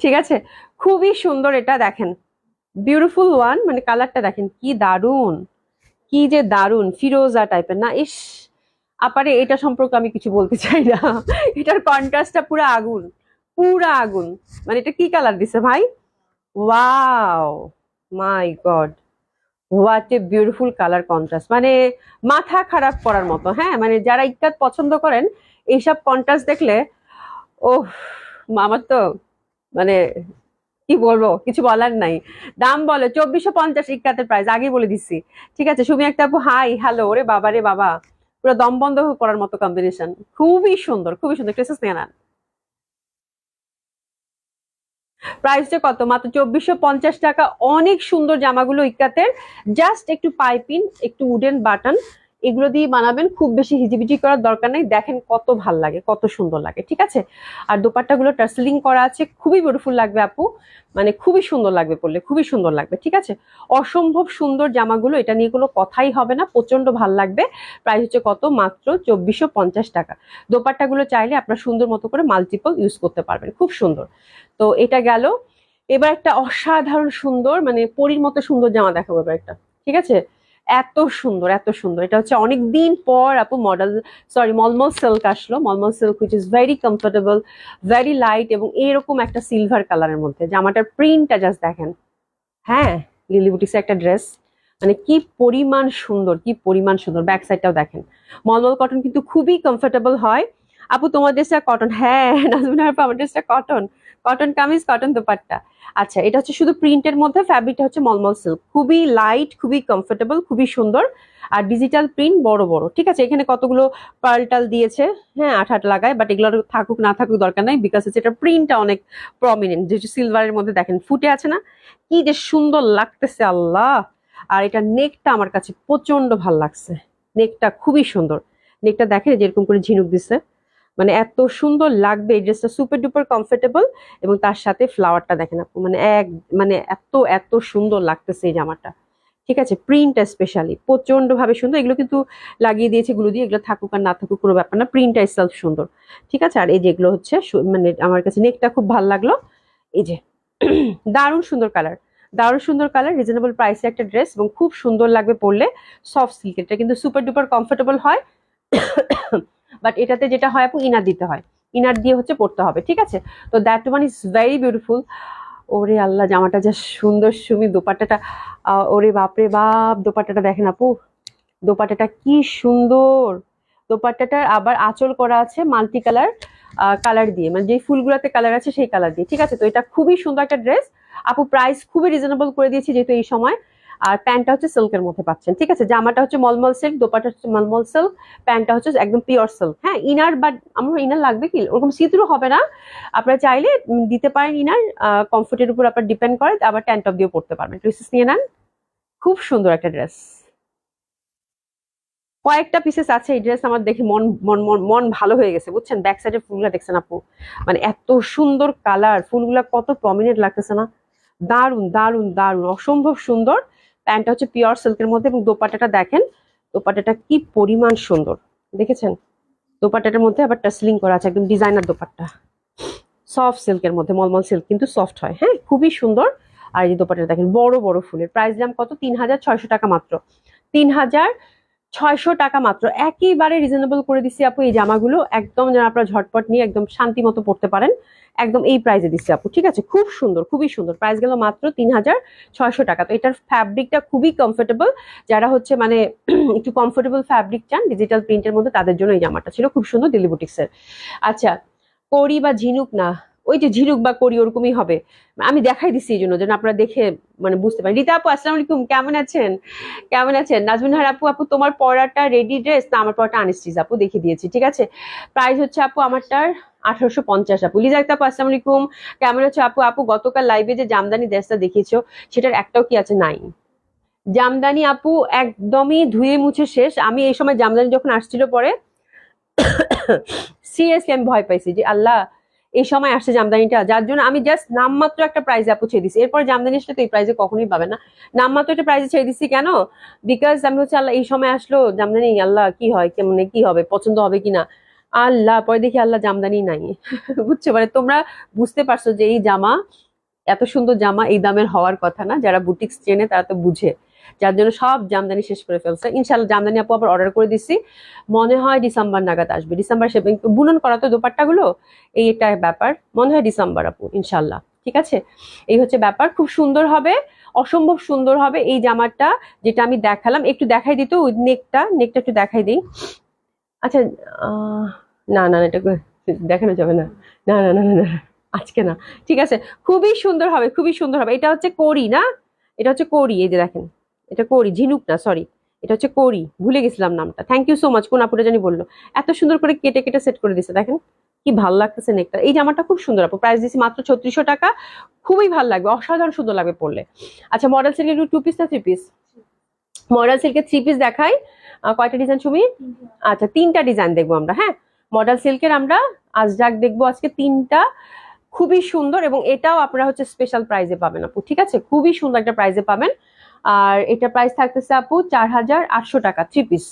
ঠিক আছে। খুবই সুন্দর এটা, দেখেন বিউটিফুল ওয়ান, মানে কালারটা দেখেন কি দারুন, কি যে দারুন, ফিরোজা টাইপের না, ইস। আপারে এটা সম্পর্কে আমি কিছু বলতে চাই না, এটার কন্ট্রাস্টটা পুরো আগুন, পুরা আগুন। মানে এটা কি কালার দিছে ভাই, wow, my god, what a beautiful colour contrast, মানে মাথা খারাপ করার মতো। হ্যাঁ, মানে যারা ইক্কাত পছন্দ করেন এইসব কন্ট্রাস্ট দেখলে, ওহ, আমার তো মানে কি বলবো, কিছু বলার নাই। দাম বলো 2450 ইক্কাতের প্রাইস আগেই বলে দিচ্ছি, ঠিক আছে। সুমি একটা আপু হাই হ্যালো, ওরে বাবা রে বাবা, পুরো দম বন্ধ করার মতো কম্বিনেশন, খুবই সুন্দর, খুবই সুন্দর। ট্রেসেস নিয়ে নেন। প্রাইসটা কত? মাত্র 2450 টাকা। অনেক সুন্দর জামাগুলো ইক্কাতের, জাস্ট একটু পাইপিং, একটু উডেন বাটন, এগুলো দিয়ে বানাবেন, খুব বেশি হিজিবিজি করার দরকার নেই। দেখেন কত ভাল লাগে, কত সুন্দর লাগে, ঠিক আছে। আর দোপাট্টাগুলো টার্সেলিং করা আছে, খুবই বিউটিফুল লাগবে আপু, মানে খুবই সুন্দর লাগবে পরলে, খুবই সুন্দর লাগবে, ঠিক আছে। অসম্ভব সুন্দর জামাগুলো, এটা নিয়ে কোনো কথাই হবে না, প্রচন্ড ভাল লাগবে। প্রাইস হচ্ছে কত? মাত্র 2450 টাকা। দোপাট্টাগুলো চাইলে আপনার সুন্দর মতো করে মাল্টিপল ইউজ করতে পারবেন, খুব সুন্দর। তো এটা গেল। এবার একটা অসাধারণ সুন্দর, মানে পরীর মতো সুন্দর জামা দেখাবো এবার একটা, ঠিক আছে। এত সুন্দর, এত সুন্দর, এটা হচ্ছে অনেকদিন পর আপু মডেল, সরি, মলমল সিল্ক আসলো, মলমল silk which is very comfortable, very light, এবং এরকম একটা সিলভার কালারের মধ্যে জামাটার প্রিন্টটা জাস্ট দেখেন। হ্যাঁ, লিলি বুটিক্সের একটা ড্রেস, মানে কি পরিমাণ সুন্দর, কি পরিমাণ সুন্দর। ব্যাক সাইডটাও দেখেন, মলমল কটন কিন্তু খুবই কমফোর্টেবল হয়। আপু তোমার ড্রেসটা কটন? হ্যাঁ নাজমিন আপু, আমার ড্রেসটা cotton, cotton kameez, cotton dupatta. আচ্ছা, এটা হচ্ছে শুধু প্রিন্টের মধ্যে, ফ্যাব্রিকটা হচ্ছে মলমল সিল্ক, খুবই লাইট, খুবই কমফোর্টেবল, খুবই সুন্দর। আর ডিজিটাল প্রিন্ট বড় বড়, ঠিক আছে। এখানে কতগুলো পার্ল টাল দিয়েছে, হ্যাঁ, আঠাট লাগায়, বাট এগুলো থাকুক না থাকুক দরকার নাই, বিকজ হচ্ছে এটা প্রিন্টটা অনেক প্রমিনেন্ট, যেহেতু সিলভারের মধ্যে দেখেন ফুটে আছে না, কি যে সুন্দর লাগতেছে আল্লাহ। আর এটা নেকটা আমার কাছে প্রচন্ড ভাল লাগছে, নেকটা খুবই সুন্দর। নেকটা দেখেন যেরকম করে ঝিনুক দিছে, মানে এত সুন্দর লাগবে। এই ড্রেসটা সুপার ডুপার কমফোর্টেবল, এবং তার সাথে ফ্লাওয়ারটা দেখেন আপু, মানে মানে এত এত সুন্দর লাগতেছে এই জামাটা, ঠিক আছে। প্রিন্টটা স্পেশালি প্রচন্ড ভাবে সুন্দর, এগুলো কিন্তু লাগিয়ে দিয়েছে গুলো দিয়ে, এগুলো থাকুক আর না থাকুক কোনো ব্যাপার না, প্রিন্টটা সেলফ সুন্দর, ঠিক আছে। আর এই যেগুলো হচ্ছে মানে আমার কাছে নেকটা খুব ভালো লাগলো, এই যে দারুণ সুন্দর কালার, দারুণ সুন্দর কালার, রিজনেবল প্রাইসে একটা ড্রেস, এবং খুব সুন্দর লাগবে পরলে। সফট সিল্ক, এটা কিন্তু সুপার ডুপার কমফোর্টেবল হয়, বাট এটাতে যেটা হয় আপু, ইনার দিতে হয়, ইনার দিয়ে হচ্ছে পড়তে হবে, ঠিক আছে। তো that one is very beautiful. ওরে আল্লাহ, জামাটা যা সুন্দর, সুমি দোপাট্টাটা, ওরে বাপরে বাপ, দোপাট্টাটা দেখেন আপু, দোপাট্টাটা কি সুন্দর। দোপাট্টাটার আবার আঁচল করা আছে মাল্টি কালার, কালার দিয়ে, মানে যে ফুলগুলোতে কালার আছে সেই কালার দিয়ে, ঠিক আছে। তো এটা খুবই সুন্দর একটা ড্রেস আপু, প্রাইস খুবই রিজনেবল করে দিয়েছি যেহেতু এই সময়। আর প্যান্টটা হচ্ছে সিল্কের মধ্যে পাচ্ছেন, ঠিক আছে। জামাটা হচ্ছে মলমল সিল্ক, দোপাট্টা হচ্ছে মলমল সিল্ক, প্যান্টটা হচ্ছে একদম পিওর সিল্ক। হ্যাঁ, ইনার, বাট আমার ইনার লাগবে কি, ওরকম সিথ্রু হবে না, আপনারা চাইলে দিতে পারেন ইনার, কমফোর্টের উপর আপনার ডিপেন্ড করে, আবার ট্যান টপ দিয়েও পড়তে পারবেন। ড্রেসেস নিয়ে নেন, খুব সুন্দর একটা ড্রেস। কয়েকটা পিসেস আছে এই ড্রেস, আমার দেখে মন মন মন মন ভালো হয়ে গেছে, বুঝছেন। ব্যাক সাইডের ফুলগুলা দেখছেন আপু, মানে এত সুন্দর কালার, ফুলগুলা কত প্রমিনেন্ট লাগতেছে না, দারুন দারুন দারুন, অসম্ভব সুন্দর। প্যান্টটা হচ্ছে পিওর সিল্কের মধ্যে, এবং দোপাট্টাটা দেখেন, দোপাট্টাটা কি পরিমাণ সুন্দর, দেখেছেন। দোপাট্টাটার মধ্যে আবার টাসলিং করা আছে, একদম ডিজাইনার দোপাট্টা, সফট সিল্কের মধ্যে, মলমল সিল্ক কিন্তু সফট হয়, হ্যাঁ খুবই সুন্দর। আর এই যে দোপাট্টা দেখেন বড় বড় ফুলের, প্রাইস দাম কত, 3600 টাকা মাত্র, 3600 টাকা মাত্র, একেবারে রিজনেবল করে দিচ্ছি আপু। এই জামাগুলো একদম যেন আপনারা ঝটপট নিয়ে একদম শান্তি মতো পড়তে পারেন, একদম এই প্রাইসে দিচ্ছি আপু, ঠিক আছে? খুব সুন্দর, খুবই সুন্দর, প্রাইস গেল মাত্র 3600 টাকা। তো এটার ফ্যাব্রিকটা খুবই কমফোর্টেবল, যারা হচ্ছে মানে একটু কমফোর্টেবল ফ্যাব্রিক চান ডিজিটাল প্রিন্টের মধ্যে, তাদের জন্য এই জামাটা ছিল খুব সুন্দর, দিল্লি বুটিক্সের। আচ্ছা, কড়ি বা ঝিনুক না, ওই যে ঝিনুক বা কড়ি ওরকমই হবে, আমি দেখাই দিচ্ছি এই জন্য যেন আপনারা দেখে মানে বুঝতে পারেন। রীতা আপু আসসালামু আলাইকুম, কেমন আছেন? কেমন আছেন? নাজমিন হার আপু, আপু তোমার পরাটা রেডি ড্রেস না আমার পরাটা আনস্টিচ? আপু দেখিয়ে দিয়েছি, ঠিক আছে। প্রাইস হচ্ছে আপু আমারটার 1850 আপু। লিজা আপু আসসালামু আলাইকুম, কেমন আছো আপু? আপু গতকাল লাইভে যে জামদানি ড্রেসটা দেখিয়েছো সেটার একটাও কি আছে? নাই জামদানি আপু, একদমই ধুয়ে মুছে শেষ। আমি এই সময় জামদানি যখন আসছিল পরে সিরিয়াসলি আমি ভয় পাইছি যে আল্লাহ এই সময় আসছে জামদানিটা, যার জন্য আমি জাস্ট নামমাত্র একটা প্রাইজে আপু ছেড়ে দিছি। এরপর জামদানি আসলে তো এই প্রাইজে কখনোই পাবে না, নামমাত্র একটা প্রাইজে ছেড়ে দিচ্ছি। কেন? বিকজ আমি হচ্ছে আল্লাহ এই সময় আসলো জামদানি, আল্লাহ কি হয় কেমন কি হবে, পছন্দ হবে কিনা, আল্লাহ পরে দেখি আল্লাহ জামদানি নাই বুঝছো? মানে তোমরা বুঝতে পারছো যে এই জামা, এত সুন্দর জামা এই দামের হওয়ার কথা না। যারা বুটিক্স চেনে তারা তো বুঝে, যার জন্য সব জামদানি শেষ করে ফেলছে। ইনশাল্লাহ জামদানি আপু আবার অর্ডার করে দিচ্ছি, মনে হয় ডিসেম্বর নাগাদ আসবে। ডিসেম্বর সে বুনন করা তো দোপাট্টা গুলো, এই একটা ব্যাপার, মনে হয় ডিসেম্বর আপু ইনশাল্লাহ, ঠিক আছে। এই হচ্ছে ব্যাপার, খুব সুন্দর হবে, অসম্ভব সুন্দর হবে এই জামাটা যেটা আমি দেখালাম। একটু দেখাই দিত উইথ নেকটা, নেকটা একটু দেখাই দিই। আচ্ছা না না এটা দেখানো যাবে না, না না না না না, আজকে না, ঠিক আছে। খুবই সুন্দর হবে, খুবই সুন্দর হবে। এটা হচ্ছে কড়ি না, এটা হচ্ছে কড়ি, এই যে দেখেন এটা কড়ি, ঝিনুক না সরি, এটা হচ্ছে কড়ি, ভুলে গেছিলাম নামটা। থ্যাংক ইউ সো মাচ, কোন আপুটা জানি বললো, এত সুন্দর করে কেটে কেটে সেট করে দিচ্ছে, দেখেন কি ভালো লাগতেছে নেকটা। এই জামাটা খুব সুন্দর আপু, প্রাইস দিচ্ছি মাত্র 3600 টাকা, খুবই ভালো লাগবে, অসাধারণ সুন্দর লাগবে পরলে। আচ্ছা, মডেল সিল্কের 2 পিস না 3 পিস? মডেল সিল্কের 3 পিস দেখাই। কয়টা ডিজাইন ছবি? আচ্ছা 3টা ডিজাইন দেখবো আমরা, হ্যাঁ। মডেল সিল্কের আমরা আজরাক দেখবো আজকে 3টা, খুবই সুন্দর, এবং এটাও আপনারা হচ্ছে স্পেশাল প্রাইজে পাবেন আপু, ঠিক আছে, খুবই সুন্দর একটা প্রাইজে পাবেন। আর এটা প্রাইস থাকতেছে আপু 4800 টাকা 3 পিস,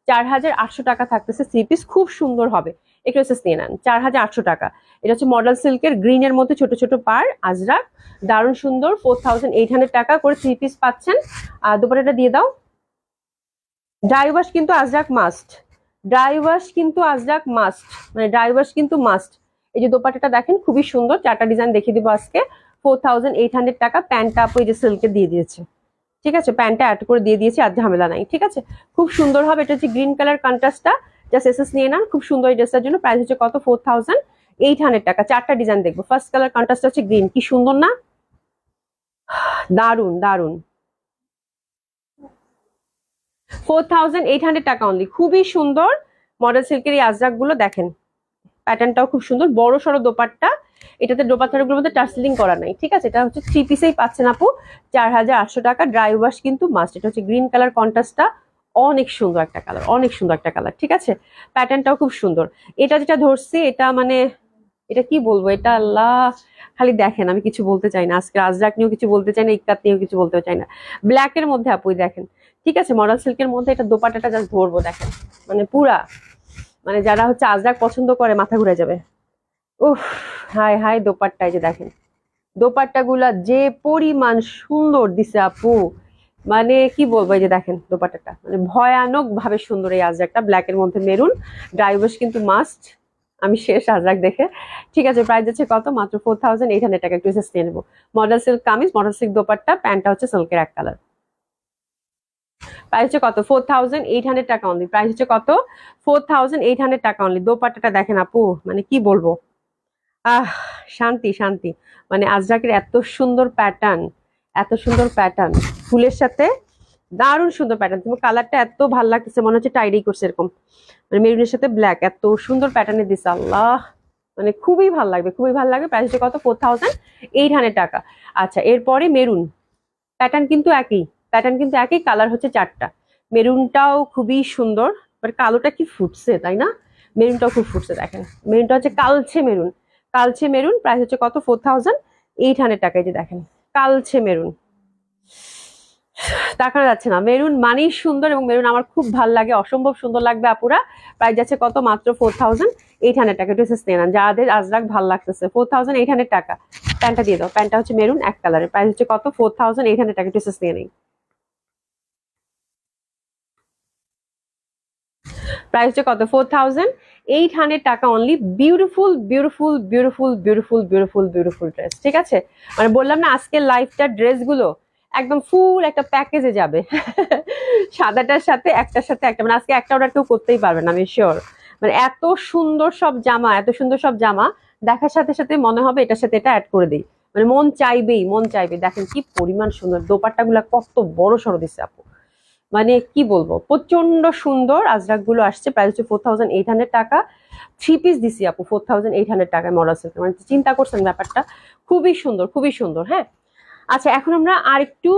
4800 টাকা থাকতেছে 3 পিস, খুব সুন্দর হবে। একটু এসএস নিয়ে নেন, 4800 টাকা। এটা হচ্ছে মডেল সিল্কের গ্রিনের মধ্যে ছোট ছোট পার আজরাক, দারুণ সুন্দর। 4800 টাকা করে 3 পিস পাচ্ছেন। আর দুপাট্টাটা দিয়ে দাও। ড্রাই ওয়াশ কিন্তু আজরাক মাস্ট, ড্রাই ওয়াশ কিন্তু আজরাক মাস্ট, মানে ড্রাই ওয়াশ কিন্তু মাস্ট। এই যে দোপাট্টাটা দেখেন খুবই সুন্দর, 4টা ডিজাইন দেখিয়ে দিব আজকে। 4800 টাকা। প্যান্টটা আপু এই যে সিল্কের দিয়ে দিয়েছে, ঠিক আছে, প্যান্টটা অ্যাড করে দিয়ে দিয়েছি, আর ঝামেলা নাই, ঠিক আছে। খুব সুন্দর হবে। এটা হচ্ছে গ্রিন কালার কন্ট্রাস্টটা, জাস্ট এসএস নিয়ে নেন, খুব সুন্দর এই ড্রেসটার জন্য। প্রাইস হচ্ছে কত? 4800 টাকা। 4টা ডিজাইন দেখবো। ফার্স্ট কালার কন্ট্রাস্টটা হচ্ছে গ্রিন, কি সুন্দর না, দারুন দারুন। 4800 টাকা অনলি, খুবই সুন্দর। মডেল সিল্কের এই আজরাক গুলো দেখেন, প্যাটার্নটাও খুব সুন্দর, বড় সড়ো দোপাট্টা। এটাতে দোপাট্টাগুলোর মধ্যে টার্সেলিং করা নাই, ঠিক আছে। এটা হচ্ছে 3 পিসেই পাচ্ছেন আপু 4800 টাকা। ড্রাই ওয়াশ কিন্তু মাস্ট। এটা হচ্ছে গ্রিন কালার কন্ট্রাস্টটা, অনেক সুন্দর একটা কালার, অনেক সুন্দর একটা কালার, ঠিক আছে। প্যাটার্নটাও খুব সুন্দর। এটা যেটা ধরছি এটা মানে এটা কি বলবো, এটা আল্লাহ খালি দেখেন, আমি কিছু বলতে চাই না আজকে, আজরাক নিয়েও কিছু বলতে চাই না, ইক্কাত নিয়েও কিছু বলতে চাই না। ব্ল্যাক এর মধ্যে আপু দেখেন, ঠিক আছে, মডেল সিল্কের মধ্যে এটা দোপাট্টাটা জাস্ট ধরবো দেখেন, মানে পুরা, মানে যারা হচ্ছে আজরাক পছন্দ করে মাথা ঘুরে যাবে। উফ, হাই হাই দোপাট্টা, এই যে দেখেন দোপাট্টা গুলা যে পরিমাণ সুন্দর দিছে আপু, মানে কি বলবো, এই যে দেখেন দোপাট্টাটা মানে ভয়ানক ভাবে সুন্দর। এই আজরাকটা ব্ল্যাক এর মধ্যে মেরুন, ড্রাই ওয়াশ কিন্তু মাস্ট। আমি শেষ আজরাক দেখে, ঠিক আছে। প্রাইস আছে কত? মাত্র 4800 টাকা। একটু নিয়ে নেবো। Model silk kameez, model silk dupatta, প্যান্টটা হচ্ছে সিল্কের এক কালার। প্রাইস হচ্ছে কত? 4800 টাকা অনলি। প্রাইস হচ্ছে কত? 4800 টাকা অনলি। দোপাট্টাটা দেখেন আপু, মানে কি বলবো, আহ শান্তি শান্তি। মানে আজরাকের এত সুন্দর প্যাটার্ন, এত সুন্দর প্যাটার্ন ফুলের সাথে, দারুণ সুন্দর প্যাটার্ন। তোমার কালারটা এত ভালো লাগতেছে, মনে হচ্ছে টাইডাই করছে এরকম, মানে মেরুনের সাথে ব্ল্যাক, এত সুন্দর প্যাটার্নে দিছে আল্লাহ, মানে খুবই ভালো লাগবে, খুবই ভালো লাগবে। প্রাইস হচ্ছে কত? 4800 টাকা। আচ্ছা, এরপরে মেরুন, প্যাটার্ন কিন্তু একই, প্যাটার্ন কিন্তু একই, কালার হচ্ছে 4টা। মেরুনটাও খুবই সুন্দর, বাট কালোটা কি ফুটছে তাই না, মেরুনটাও খুব ফুটছে দেখেন। মেরুনটা হচ্ছে কালচে মেরুন, কালচে মেরুন। প্রাইস হচ্ছে কত? 4800 টাকা। এই যে দেখেন কালচে মেরুন, তাকানো যাচ্ছে না, মেরুন মানেই সুন্দর, এবং মেরুন আমার খুব ভাল লাগে, অসম্ভব সুন্দর লাগবে আপুরা। প্রাইস যাচ্ছে কত? মাত্র টাকা, একটু এসএস নিয়ে নেন যাদের আজরাক ভালো লাগতেছে। 4800 টাকা। প্যান্টটা দিয়ে দাও, প্যান্টটা হচ্ছে মেরুন এক কালারের, প্রাইস হচ্ছে কত? 4800 টাকা, একটু এসএস নিয়ে নেই। প্রাইস হচ্ছে কত? 4800 টাকা only. Beautiful beautiful beautiful beautiful beautiful beautiful dress, ঠিক আছে? মানে বললাম না আজকের লাইফটার ড্রেসগুলো একদম ফুল একটা প্যাকেজে যাবে। সাদাটার সাথে একটার সাথে একটা, মানে আজকে একটা অর্ডার কেউ করতেই পারবে না আমি শিওর। মানে এত সুন্দর সব জামা, এত সুন্দর সব জামা দেখার সাথে সাথে মনে হবে এটার সাথে এটা অ্যাড করে দিই, মানে মন চাইবেই, মন চাইবে। দেখেন কি পরিমাণ সুন্দর, দোপাট্টা গুলা কত বড় সড়ো দিচ্ছে আপু, মানে কি বলবো, প্রচন্ড সুন্দর আজরাক গুলো আসছে। প্রাইস হচ্ছে 4800 টাকা। 3 পিস দিছি আপু 4800 টাকায় মডার্ন সিল্ক, মানে চিন্তা করছেন ব্যাপারটা, খুবই সুন্দর খুবই সুন্দর। হ্যাঁ, আচ্ছা এখন আমরা আরেকটু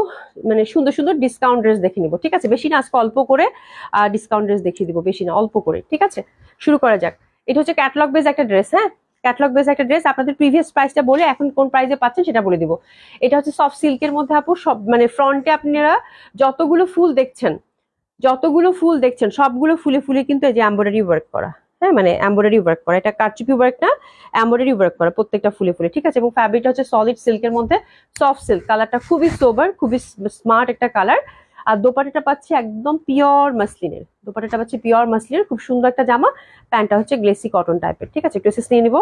মানে সুন্দর সুন্দর ডিসকাউন্ট ড্রেস দেখে নিব, ঠিক আছে? বেশি না, আজকে অল্প করে ডিসকাউন্ট ড্রেস দেখিয়ে দিব, বেশি না অল্প করে, ঠিক আছে? শুরু করা যাক। এটা হচ্ছে ক্যাটালগ বেজ একটা ড্রেস। হ্যাঁ, ক্যাটালগ বেজ একটা ড্রেস। আপনাদের প্রিভিয়াস প্রাইসটা বলে এখন কোন প্রাইসে পাচ্ছেন সেটা বলে দিব। এটা হচ্ছে সফট সিল্কের মধ্যে আপু, সব মানে ফ্রন্টে আপনারা যতগুলো ফুল দেখছেন, যতগুলো ফুল দেখছেন সবগুলো ফুলে ফুলে কিন্তু এই যে এমব্রয়ডারি ওয়ার্ক করা। হ্যাঁ, মানে এমব্রয়ডারি ওয়ার্ক করা, এটা কারচুপি ওয়ার্ক না, এমব্রয়ডারি ওয়ার্ক করা প্রত্যেকটা ফুলে ফুলে, ঠিক আছে? এবং ফ্যাব্রিকটা হচ্ছে সলিড সিল্কের মধ্যে, সফট সিল্ক, কালারটা খুবই সোবার, খুবই স্মার্ট একটা কালার। আর দোপাট্টাটা পাচ্ছি একদম পিওর মাসলিনের, দোপাট্টাটা পাচ্ছি পিওর মাসলিনের, খুব সুন্দর একটা জামা। প্যান্টটা হচ্ছে গ্লেসি কটন টাইপের, ঠিক আছে? একটু এসএস নিয়ে নিবো।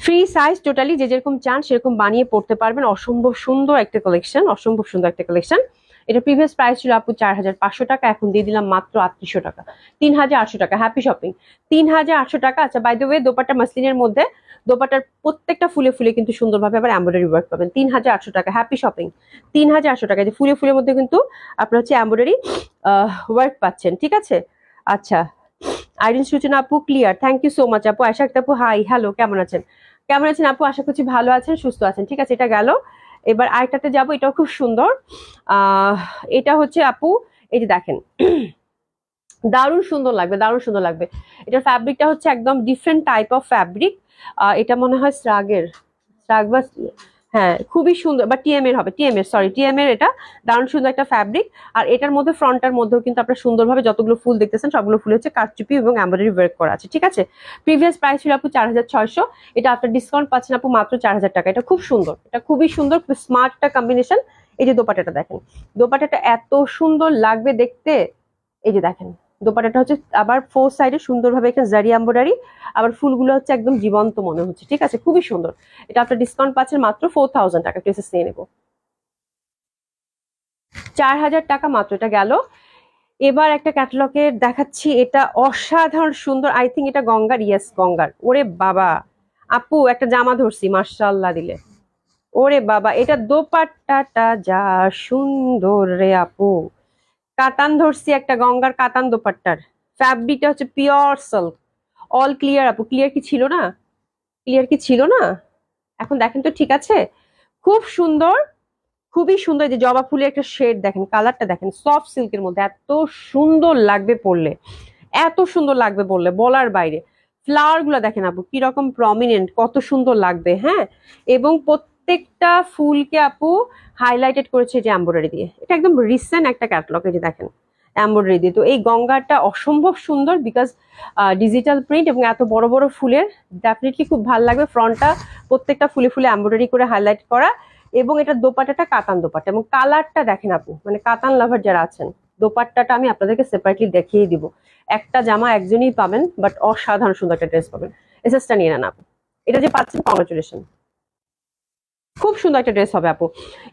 ফ্রি সাইজ টোটালি, যে যেরকম চান সেরকম বানিয়ে পড়তে পারবেন। অসম্ভব সুন্দর একটা কালেকশন, অসম্ভব সুন্দর একটা কালেকশন। এটা প্রিভিয়াস প্রাইস ছিল আপু 4500 টাকা, এখন দিয়ে দিলাম মাত্র 3800 টাকা, 3800 টাকা। হ্যাপি শপিং, 3800 টাকা। আচ্ছা বাই দ্য ওয়ে, দোপাট্টা মাসলিনের মধ্যে দোপাট্টার প্রত্যেকটা ফুলে ফুলে কিন্তু সুন্দরভাবে আবার এমব্রয়ডারি ওয়ার্ক পাবেন। 3800 টাকা, হ্যাপি শপিং। 3800 টাকা, যে ফুলে ফুলের মধ্যে কিন্তু আপনার হচ্ছে এমব্রয়ডারি ওয়ার্ক পাচ্ছেন, ঠিক আছে? আচ্ছা, আইরিন সূচনা আপু clear, thank you so much আপু। আশা আপু হাই, হ্যালো, কেমন আছেন? কেমন আছেন আপু? আশা করছি ভালো আছেন, সুস্থ আছেন, ঠিক আছে? এটা গেল। এবার আরেকটাতে যাবো, এটাও খুব সুন্দর। আহ এটা হচ্ছে আপু, এই যে দেখেন, দারুণ সুন্দর লাগবে, দারুণ সুন্দর লাগবে। এটার ফ্যাব্রিকটা হচ্ছে একদম ডিফারেন্ট টাইপ অফ ফ্যাব্রিক। এটা মনে হয় স্রাগের, স্রাগ বা, হ্যাঁ খুবই সুন্দর, বা টিএম এর হবে, টিএম এর, সরি টিএম এর। এটা দারুণ সুন্দর একটা ফ্যাব্রিক। আর এটার মধ্যে ফ্রন্টটার মধ্যেও কিন্তু আপনার সুন্দরভাবে যতগুলো ফুল দেখতেছেন সবগুলো ফুল হচ্ছে কারচুপি এবং এমব্রয়ডারি ওয়ার্ক করা আছে, ঠিক আছে? প্রিভিয়াস প্রাইস ছিল আপু 4600, এটা আপনার ডিসকাউন্ট পাচ্ছেন আপু মাত্র 4000 টাকা। এটা খুব সুন্দর, এটা খুবই সুন্দর, স্মার্ট একটা কম্বিনেশন। এই যে দোপাট্টাটা দেখেন, দোপাট্টাটা এত সুন্দর লাগবে দেখতে। এই যে দেখেন, দোপাট্টাটা হচ্ছে আবার ফোর সাইডে সুন্দরভাবে একটা জারি এমব্রয়ডারি, আবার ফুলগুলো হচ্ছে একদম জীবন্ত মনে হচ্ছে, ঠিক আছে? খুবই সুন্দর। এটা আপনার ডিসকাউন্ট পাচ্ছেন মাত্র 4000 টাকা, প্রেসেস নিয়ে নেবো 4000 টাকা মাত্র। এটা গেল। এবার একটা ক্যাটালগের দেখাচ্ছি, এটা অসাধারণ সুন্দর। আই থিঙ্ক এটা গঙ্গার, ইয়েস গঙ্গার। ওরে বাবা আপু, একটা জামা ধরছি মাশাআল্লাহ দিলে, ওরে বাবা, এটা দোপাট্টাটা যা সুন্দর রে আপু। কাতান ধরছি একটা, গঙ্গার কাতান দোপাট্টার। ফ্যাব্রিকটা হচ্ছে পিওর সিল্ক, অল ক্লিয়ার আপু। ক্লিয়ার কি ছিল না? ক্লিয়ার কি ছিল না? এখন দেখেন তো, ঠিক আছে? খুব সুন্দর, খুবই সুন্দর। যে জবা ফুলের একটা শেড দেখেন, কালারটা দেখেন, সফট সিল্কের মধ্যে এত সুন্দর লাগবে পরলে, এত সুন্দর লাগবে বললে বলার বাইরে। ফ্লাওয়ার গুলো দেখেন আপু কিরকম প্রমিনেন্ট, কত সুন্দর লাগবে। হ্যাঁ, এবং প্রত্যেকটা ফুলকে আপু হাইলাইটেড করেছে যে এমব্রয়ডারি দিয়ে। এটা একদম রিসেন্ট একটা ক্যাটালগ, এই যে দেখেন এমব্রয়ডারি দিয়ে। তো এই গঙ্গাটা অসম্ভব সুন্দর, বিকজ ডিজিটাল প্রিন্ট এবং এত বড় বড় ফুলের, ডেফিনেটলি খুব ভালো লাগবে। ফ্রন্টটা প্রত্যেকটা ফুলে ফুলে এমব্রয়ডারি করে হাইলাইট করা, এবং এটা দোপাট্টাটা কাতান দোপাট্টা, এবং কালারটা দেখেন আপু, মানে কাতান লাভার যারা আছেন, দোপাট্টাটা আমি আপনাদেরকে সেপারেটলি দেখিয়ে দিব। একটা জামা একজনই পাবেন, বাট অসাধারণ সুন্দর একটা ড্রেস পাবেন। এসএসটা নিয়ে নেন আপু, এটা যে পাচ্ছেন কংগ্রাচুলেশন, খুব সুন্দর একটা ড্রেস হবে আপু।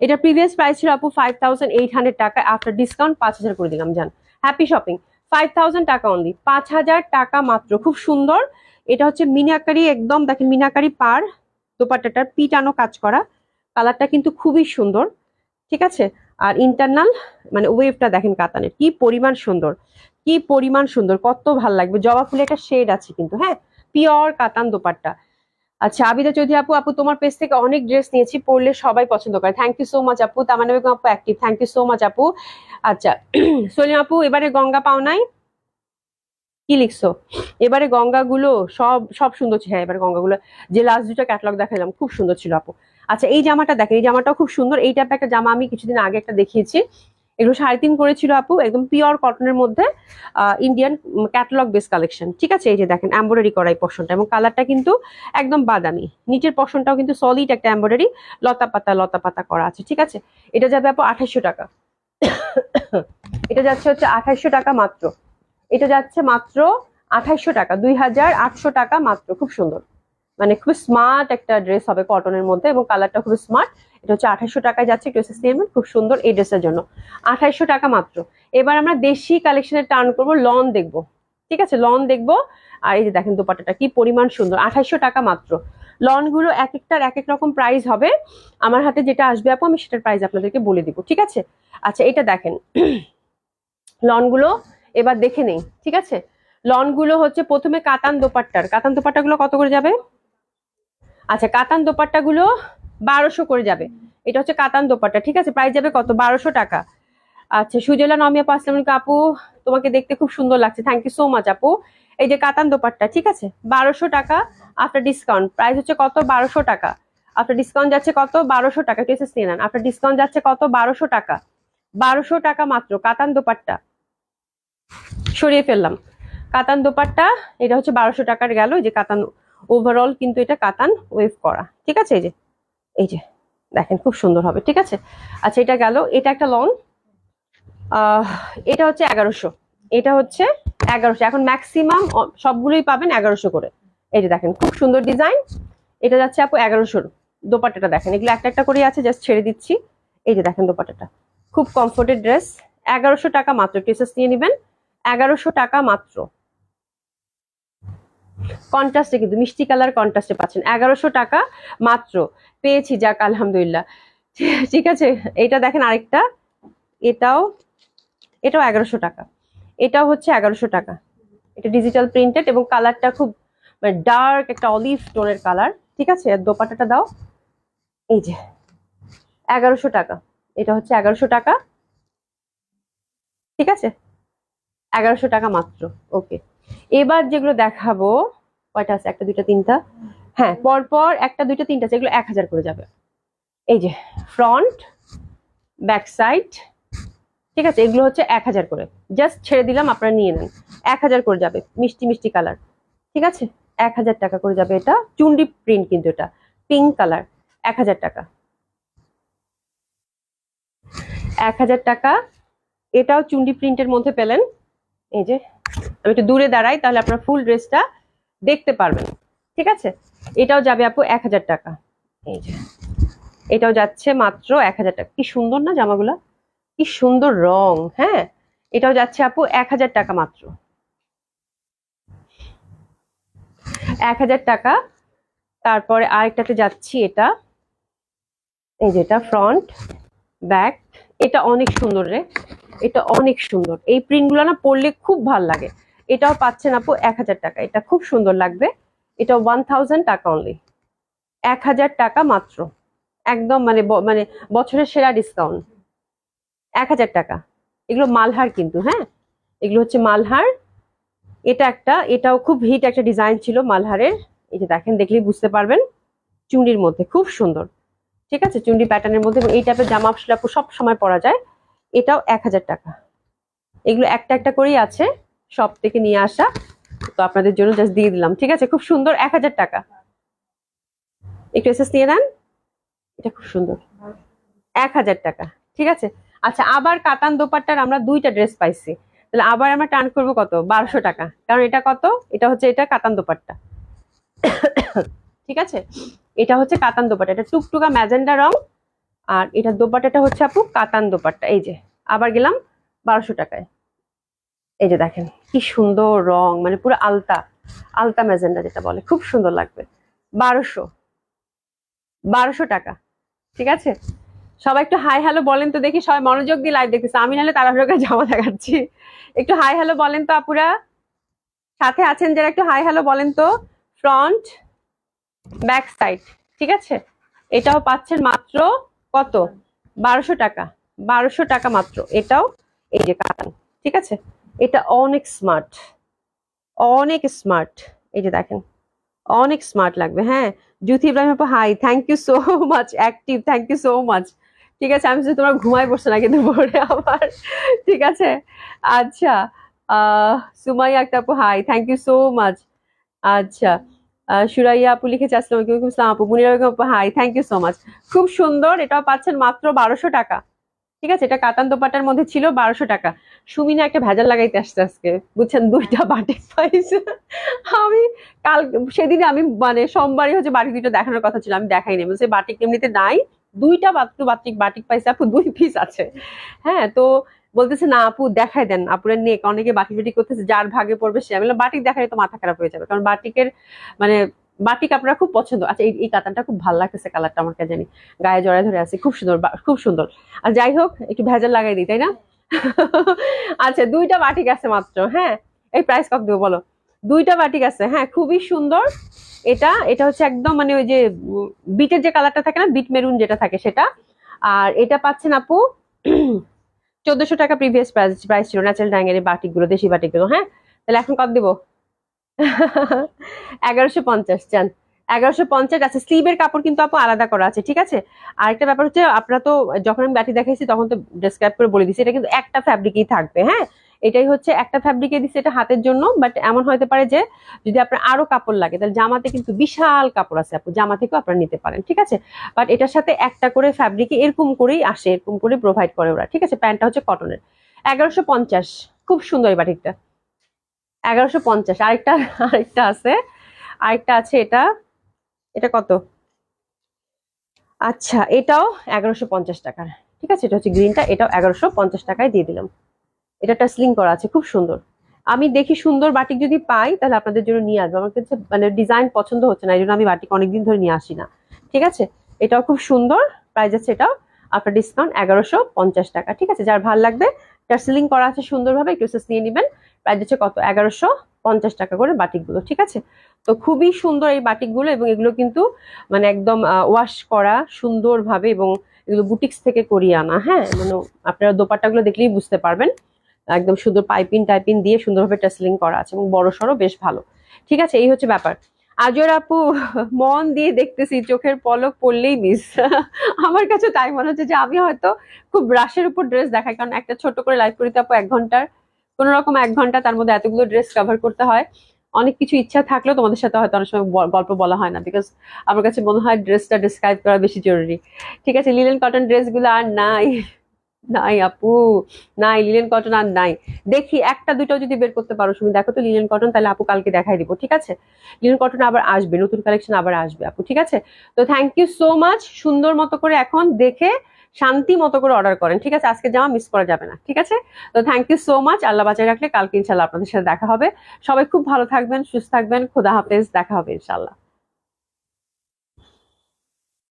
এটা প্রিভিয়াস প্রাইস ছিল আপু 5800 টাকা, আফটার ডিসকাউন্ট 5000 করে দিলাম, জান। হ্যাপি শপিং, 5000 টাকা অনলি, 5000 টাকা মাত্র। খুব সুন্দর। এটা হচ্ছে মিনাকারি, একদম দেখেন মিনাকারি পার, দোপাট্টাটার পিটানো কাজ করা, কালারটা কিন্তু খুবই সুন্দর, ঠিক আছে? আর ইন্টারনাল মানে ওয়েভটা দেখেন কাতানের, কি পরিমাণ সুন্দর, কি পরিমাণ সুন্দর, কত ভাল লাগবে। জবা ফুলে একটা শেড আছে কিন্তু, হ্যাঁ, পিওর কাতান দোপাট্টা। আচ্ছা আবিদা চৌধুরী আপু, আপু তোমার পেজ থেকে অনেক ড্রেস নিয়েছি, পরলে সবাই পছন্দ করে, থ্যাংক ইউ সো মাচ আপু। তামান্না বেগম আপু active, thank you so much আপু। আচ্ছা সলিম আপু, এবারে গঙ্গা পাও নাই, কি লিখছো? এবারে গঙ্গাগুলো সব সব সুন্দর ছিল। হ্যাঁ, এবারে গঙ্গাগুলো যে লাস্ট দুটো ক্যাটালগ দেখালাম খুব সুন্দর ছিল আপু। আচ্ছা এই জামাটা দেখেন, এই জামাটাও খুব সুন্দর। এই টাইপের একটা জামা আমি কিছুদিন আগে একটা দেখিয়েছি, এগুলো 3.5 করেছিল আপু, একদম পিওর কটনের মধ্যে, ইন্ডিয়ান ক্যাটালগ বেস কালেকশন। ঠিক আছে, এই যে দেখেন এমব্রয়ডারি করা এই পশনটা, এবং কালারটা কিন্তু একদম বাদামি। নিচের পশনটাও কিন্তু সলিড একটা এমব্রয়ডারি লতা পাতা করা আছে। ঠিক আছে, এটা যাবে আপু 2800 টাকা। এটা যাচ্ছে হচ্ছে 2800 টাকা মাত্র। এটা যাচ্ছে মাত্র 2800 টাকা, 2800 টাকা মাত্র। খুব সুন্দর, মানে খুব স্মার্ট একটা ড্রেস হবে কটনের মধ্যে, এবং কালারটা খুব স্মার্ট। এটা হচ্ছে 2800 টাকায় যাচ্ছে, একটু নেবেন, খুব সুন্দর এই ড্রেসের জন্য 2800 টাকা মাত্র। এবার আমরা দেশি কালেকশনের টার্ন করব, লন দেখবো। ঠিক আছে, লন দেখবো। আর এই যে দেখেন দোপাট্টাটা কি পরিমাণ সুন্দর, 2800 টাকা মাত্র। লন গুলো এক একটার এক এক রকম প্রাইস হবে, আমার হাতে যেটা আসবে আপু আমি সেটার প্রাইস আপনাদেরকে বলে দিব। ঠিক আছে, আচ্ছা এটা দেখেন লন গুলো এবার দেখে নেই। ঠিক আছে, লন গুলো হচ্ছে প্রথমে কাতান দোপাট্টা গুলো কত করে যাবে? আচ্ছা, কাতান দোপাট্টা গুলো 1200 করে যাবে। এটা হচ্ছে কাতান দোপাট্টা। ঠিক আছে, প্রাইস যাবে কত? 1200 টাকা। আচ্ছা, সুজলা নমি আপু, আসসালামু আলাইকুম আপু, তোমাকে দেখতে খুব সুন্দর লাগছে, থ্যাংক ইউ সো মাচ আপু। এই যে কাতান দোপাট্টা, ঠিক আছে, 1200 টাকা আফটার ডিসকাউন্ট। প্রাইস হচ্ছে কত? 1200 টাকা। আফটার ডিসকাউন্ট যাচ্ছে কত? 1200 টাকা। কেসেস নিয়ে নেন, আফটার ডিসকাউন্ট যাচ্ছে কত? 1200 টাকা। 1200 টাকা মাত্র কাতান দোপাট্টা। সরিয়ে ফেললাম কাতান দোপাট্টা, এটা হচ্ছে 1200 টাকার গেল। এই যে কাতান ওভারঅল কিন্তু এটা কাতান ওয়েভ করা। ঠিক আছে, এই যে দেখেন খুব সুন্দর হবে। ঠিক আছে, আচ্ছা এটা গেল। এটা একটা লং, এটা হচ্ছে 1100। এটা হচ্ছে 1100। এখন ম্যাক্সিমাম সবগুলোই পাবেন 1100 করে। এই যে দেখেন খুব সুন্দর ডিজাইন, এটা যাচ্ছে আপু 1100। দোপাট্টাটা দেখেন, এগুলো একটা একটা করে আছে, জাস্ট ছেড়ে দিচ্ছি। এই যে দেখেন দোপাট্টাটা খুব কমফোর্টেড ড্রেস, 1100 টাকা মাত্র। টেসেস নিয়ে নেবেন, 1100 টাকা মাত্র। কন্ট্রাস্টে কিন্তু মিষ্টি কালার কন্ট্রাস্টে পাচ্ছেন, 1100 টাকা মাত্র পেয়েছি, যাক আলহামদুলিল্লাহ। ঠিক আছে, এটা দেখেন আরেকটা, এটাও 1100 টাকা। এটাও হচ্ছে 1100 টাকা। এটা ডিজিটাল প্রিন্টেড এবং কালারটা খুব মানে ডার্ক একটা অলিভ টোনের কালার। ঠিক আছে, আর দোপাট্টাটা দাও। এই যে 1100 টাকা, এটা হচ্ছে 1100 টাকা। ঠিক আছে, 1100 টাকা মাত্র। ওকে, এবার যেগুলো দেখাবো, কয়টা আছে? একটা দুইটা তিনটা, হ্যাঁ পরপর একটা দুইটা তিনটা আছে, এগুলো 1000 করে যাবে। এই যে ফ্রন্ট ব্যাক সাইড, ঠিক আছে, এগুলো হচ্ছে 1000 করে। জাস্ট ছেড়ে দিলাম, আপনারা নিয়ে নেন, 1000 করে যাবে। মিষ্টি মিষ্টি কালার, ঠিক আছে, 1000 টাকা করে যাবে। এটা চুন্ডি প্রিন্ট, কিন্তু এটা পিঙ্ক কালার, 1000 টাকা। 1000 টাকা। এটাও চুন্ডি প্রিন্টের মধ্যে পেলেন। এই যে আমি একটু দূরে দাঁড়াই, তাহলে আপনার ফুল ড্রেসটা দেখতে পারবেন। ঠিক আছে, এটাও যাবে আপু 1000 টাকা। এই যে এটাও যাচ্ছে মাত্র 1000 টাকা। কি সুন্দর না জামাগুলা, কি সুন্দর রং। হ্যাঁ, এটাও যাচ্ছে আপু 1000 টাকা মাত্র, 1000 টাকা। তারপরে আরেকটাতে যাচ্ছি, এটা এই যেটা ফ্রন্ট ব্যাক, এটা অনেক সুন্দর রে, এটা অনেক সুন্দর। এই প্রিন্ট গুলো না পরলে খুব ভাল লাগে। এটাও পাচ্ছেন আপু 1000 টাকা। এটা খুব সুন্দর লাগবে। এটা 1000 টাকা অনলি, 1000 টাকা মাত্র। একদম মানে মানে বছরের সেরা ডিসকাউন্ট, 1000 টাকা। এগুলো মালহার কিন্তু, হ্যাঁ এগুলো হচ্ছে মালহার। এটা একটা, এটাও খুব হিট একটা ডিজাইন ছিল মালহারের। এই যে দেখেন, দেখলেই বুঝতে পারবেন, চুন্ডির মধ্যে খুব সুন্দর। ঠিক আছে, চুন্ডি প্যাটার্নের মধ্যে, এই টাইপের জামা আসলে আপু সব সময় পরা যায়। এটাও 1000 টাকা। এগুলো একটা একটা করেই আছে, সব থেকে নিয়ে আসা, তো আপনাদের জন্য জাস্ট দিয়ে দিলাম। ঠিক আছে, খুব সুন্দর, 1000 টাকা। একটু এসএস নিয়ে নেন, এটা খুব সুন্দর, 1000 টাকা। ঠিক আছে, আচ্ছা আবার কাতান দোপাট্টার আমরা দুইটা ড্রেস পাইছি, তাহলে আবার আমরা টার্ন করবো কত? 1200 টাকা। কারণ এটা কত? এটা হচ্ছে এটা কাতান দোপাট্টা। ঠিক আছে, এটা হচ্ছে কাতান দোপাট্টা, এটা টুকটুকা ম্যাজেন্ডা রং। আর এটা দোপাট্টাটা হচ্ছে আপু কাতান দোপাট্টা। এই যে আবার গেলাম 1200 টাকায়। এই যে দেখেন কি সুন্দর রং, মানে পুরো আলতা আলতা ম্যাজেন্ডা যেটা বলে, খুব সুন্দর লাগবে। 1200 টাকা। ঠিক আছে, সবাই একটু হাই হ্যালো বলেন তো দেখি, সবাই মনোযোগ দিয়ে লাইভ দেখতেছে, আমি নাহলে তাড়াহুড়ো করে জামা দেখাচ্ছি। একটু হাই হ্যালো বলেন তো আপুরা, সাথে আছেন যারা, একটু হাই হ্যালো বলেন তো। ফ্রন্ট ব্যাক সাইড, ঠিক আছে, এটাও পাচ্ছেন মাত্র কত? 1200 টাকা। 1200 টাকা মাত্র। এটাও এই যে কাতান, ঠিক আছে, এটা অনেক স্মার্ট, অনেক স্মার্ট। এই যে দেখেন, অনেক স্মার্ট লাগবে। হ্যাঁ, জুথি ইব্রাহিম আপু hi, thank you so much, active, thank you so much. ঠিক আছে, আমি তোমরা ঘুমায় পড়ছো না কিন্তু পরে আবার। ঠিক আছে, আচ্ছা। সুমাইয়া একটা আপু hi, thank you so much. আচ্ছা, সুরাইয়া আপু লিখেছে আসসালামু আলাইকুম। ইসলাম আপু, মুনিরা বেগম আপু hi, thank you so much. খুব সুন্দর, এটাও পাচ্ছেন মাত্র 1200 টাকা। ঠিক আছে, এটা কাতান দোপাটার মধ্যে ছিল 1200 টাকা। সুমিনা একটা ভেজাল লাগাইতে আসছে আজকে, বুঝছেন, দুইটা বাটিক পাইছে। আমি কাল সেদিনে আমি মানে সোমবারই হচ্ছে বাটিক দুইটা দেখানোর কথা ছিল, আমি দেখাইনি, বলছে বাটিক এমনিতে নাই, দুইটা মাত্র বাটিক বাটিক পাইছে আপু, 2 পিস আছে। হ্যাঁ, তো বলতেছে না আপু দেখাই দেন, আপুরা নেক অনেকে বাটিক বাটিক করতেছে, যার ভাগে পড়বে সে। আমি বললাম বাটিক দেখালে তো মাথা খারাপ হয়ে যাবে, কারণ বাটিকের মানে বাটিক আপনারা খুব পছন্দ। আচ্ছা, এই কাতানটা খুব ভালো লাগতেছে, কালারটা আমার কাছে জানি গায়ে জড়ায় ধরে আছে, খুব সুন্দর, খুব সুন্দর। আর যাই হোক, একটু ভেজাল লাগাই দিই, তাই না? আচ্ছা, দুইটা বাটিক আছে মাত্র। হ্যাঁ, এই প্রাইস কত দেবো বলো? দুইটা বাটিক আছে, হ্যাঁ, খুবই সুন্দর। এটা এটা হচ্ছে একদম মানে ওই যে বিটের যে কালারটা থাকে না, বিট মেরুন যেটা থাকে সেটা। আর এটা পাচ্ছেন আপু 1400 টাকা প্রিভিয়াস প্রাইস ছিল ন্যাচারাল ডাইং-এর বাটিক গুলো, দেশি বাটিক গুলো। হ্যাঁ, তাহলে এখন কত দিব? 1150 চান? 1150 আছে। স্লিভের কাপড় কিন্তু আপু আলাদা করা আছে, ঠিক আছে। আরেকটা ব্যাপার হচ্ছে, আপনারা তো যখন আমি বাটি দেখাইছি তখন তো ডেসক্রাইব করে বলে দিছি, এটা কিন্তু একটা ফ্যাব্রিকই থাকবে। হ্যাঁ, এটাই হচ্ছে একটা ফ্যাব্রিকে দিচ্ছে, এটা হাতের জন্য। বাট এমন হতে পারে যে যদি আপনার আরো কাপড় লাগে, তাহলে জামাতে কিন্তু বিশাল কাপড় আছে আপু, জামা থেকেও আপনারা নিতে পারেন, ঠিক আছে। বাট এটার সাথে একটা করে ফ্যাব্রিকে এরকম করেই আসে, এরকম করে প্রোভাইড করে ওরা, ঠিক আছে। প্যান্টটা হচ্ছে কটনের। 1150, খুব সুন্দর এই বাটিকটা। 1150। আরেকটা আরেকটা আছে, আরেকটা আছে। এটা এটা কত? আচ্ছা, এটাও 1150 টাকার, ঠিক আছে। এটা হচ্ছে গ্রিনটা, এটাও 1150 টাকায় দিয়ে দিলাম। এটা টাসলিং করা আছে, খুব সুন্দর। আমি দেখি সুন্দর বাটিক যদি পাই তাহলে আপনাদের জন্য নিয়ে আসবো, আমার কাছে মানে ডিজাইন পছন্দ হচ্ছে না, এই জন্য আমি বাটিক অনেকদিন ধরে নিয়ে আসি না, ঠিক আছে। এটাও খুব সুন্দর, প্রাইস আছে এটাও আপনার ডিসকাউন্ট 1150 টাকা, ঠিক আছে। যার ভালো লাগবে, টাসলিং করা আছে সুন্দরভাবে, একটু নিয়ে নেবেন। প্রাইস হচ্ছে কত? 1150 টাকা করে বাটিকগুলো, ঠিক আছে। তো খুবই সুন্দর এই বাটিকগুলো, এবং এগুলো কিন্তু মানে একদম ওয়াশ করা সুন্দরভাবে, এবং এগুলো বুটিক্স থেকে করিয়ে আনা। হ্যাঁ, মানে আপনারা দোপাট্টাগুলো দেখলেই বুঝতে পারবেন, একদম সুন্দর পাইপিং টাইপিং দিয়ে সুন্দরভাবে টাসলিং করা আছে, এবং বড় সড়ো বেশ ভালো, ঠিক আছে। এই হচ্ছে ব্যাপার। আজর আপু, মন দিয়ে দেখতেছি, চোখের পলক পড়লেই মিস। আমার কাছে তাই মনে হচ্ছে যে আমি হয়তো খুব রাশের উপর ড্রেস দেখাই, কারণ একটা ছোট করে লাইভ করিতে আপু 1 ঘন্টার, কোন রকম 1 ঘন্টা, তার মধ্যে এতগুলো ড্রেস কভার করতে হয়। অনেক কিছু ইচ্ছা থাকলেও তোমাদের সাথে হয়তো অনেক সময় গল্প বলা হয় না, বিকজ আমার কাছে মনে হয় ড্রেসটা ডিসক্রাইব করা বেশি জরুরি, ঠিক আছে। লিলেন কটন ড্রেসগুলো আর নাই, নাই আপু, নাই, লিলেন কটন আর নাই। দেখি একটা দুটো যদি বের করতে পারো তুমি, দেখো তো লিলেন কটন, তাহলে আপু কালকে দেখাই দিব, ঠিক আছে। লিলেন কটন আবার আসবে, নতুন কালেকশন আবার আসবে আপু, ঠিক আছে। তো থ্যাংক ইউ সো মাচ। সুন্দর মতো করে এখন দেখে শান্তি মতো করে অর্ডার করেন, ঠিক আছে। আজকে জামা মিস করা যাবে না, ঠিক আছে। তো থ্যাংক ইউ সো মাচ। আল্লাহ বাঁচায় রাখলে কালকে ইনশাল্লাহ আপনাদের সাথে দেখা হবে। সবাই খুব ভালো থাকবেন, সুস্থ থাকবেন, খোদা হাফেজ, দেখা হবে ইনশাল্লাহ।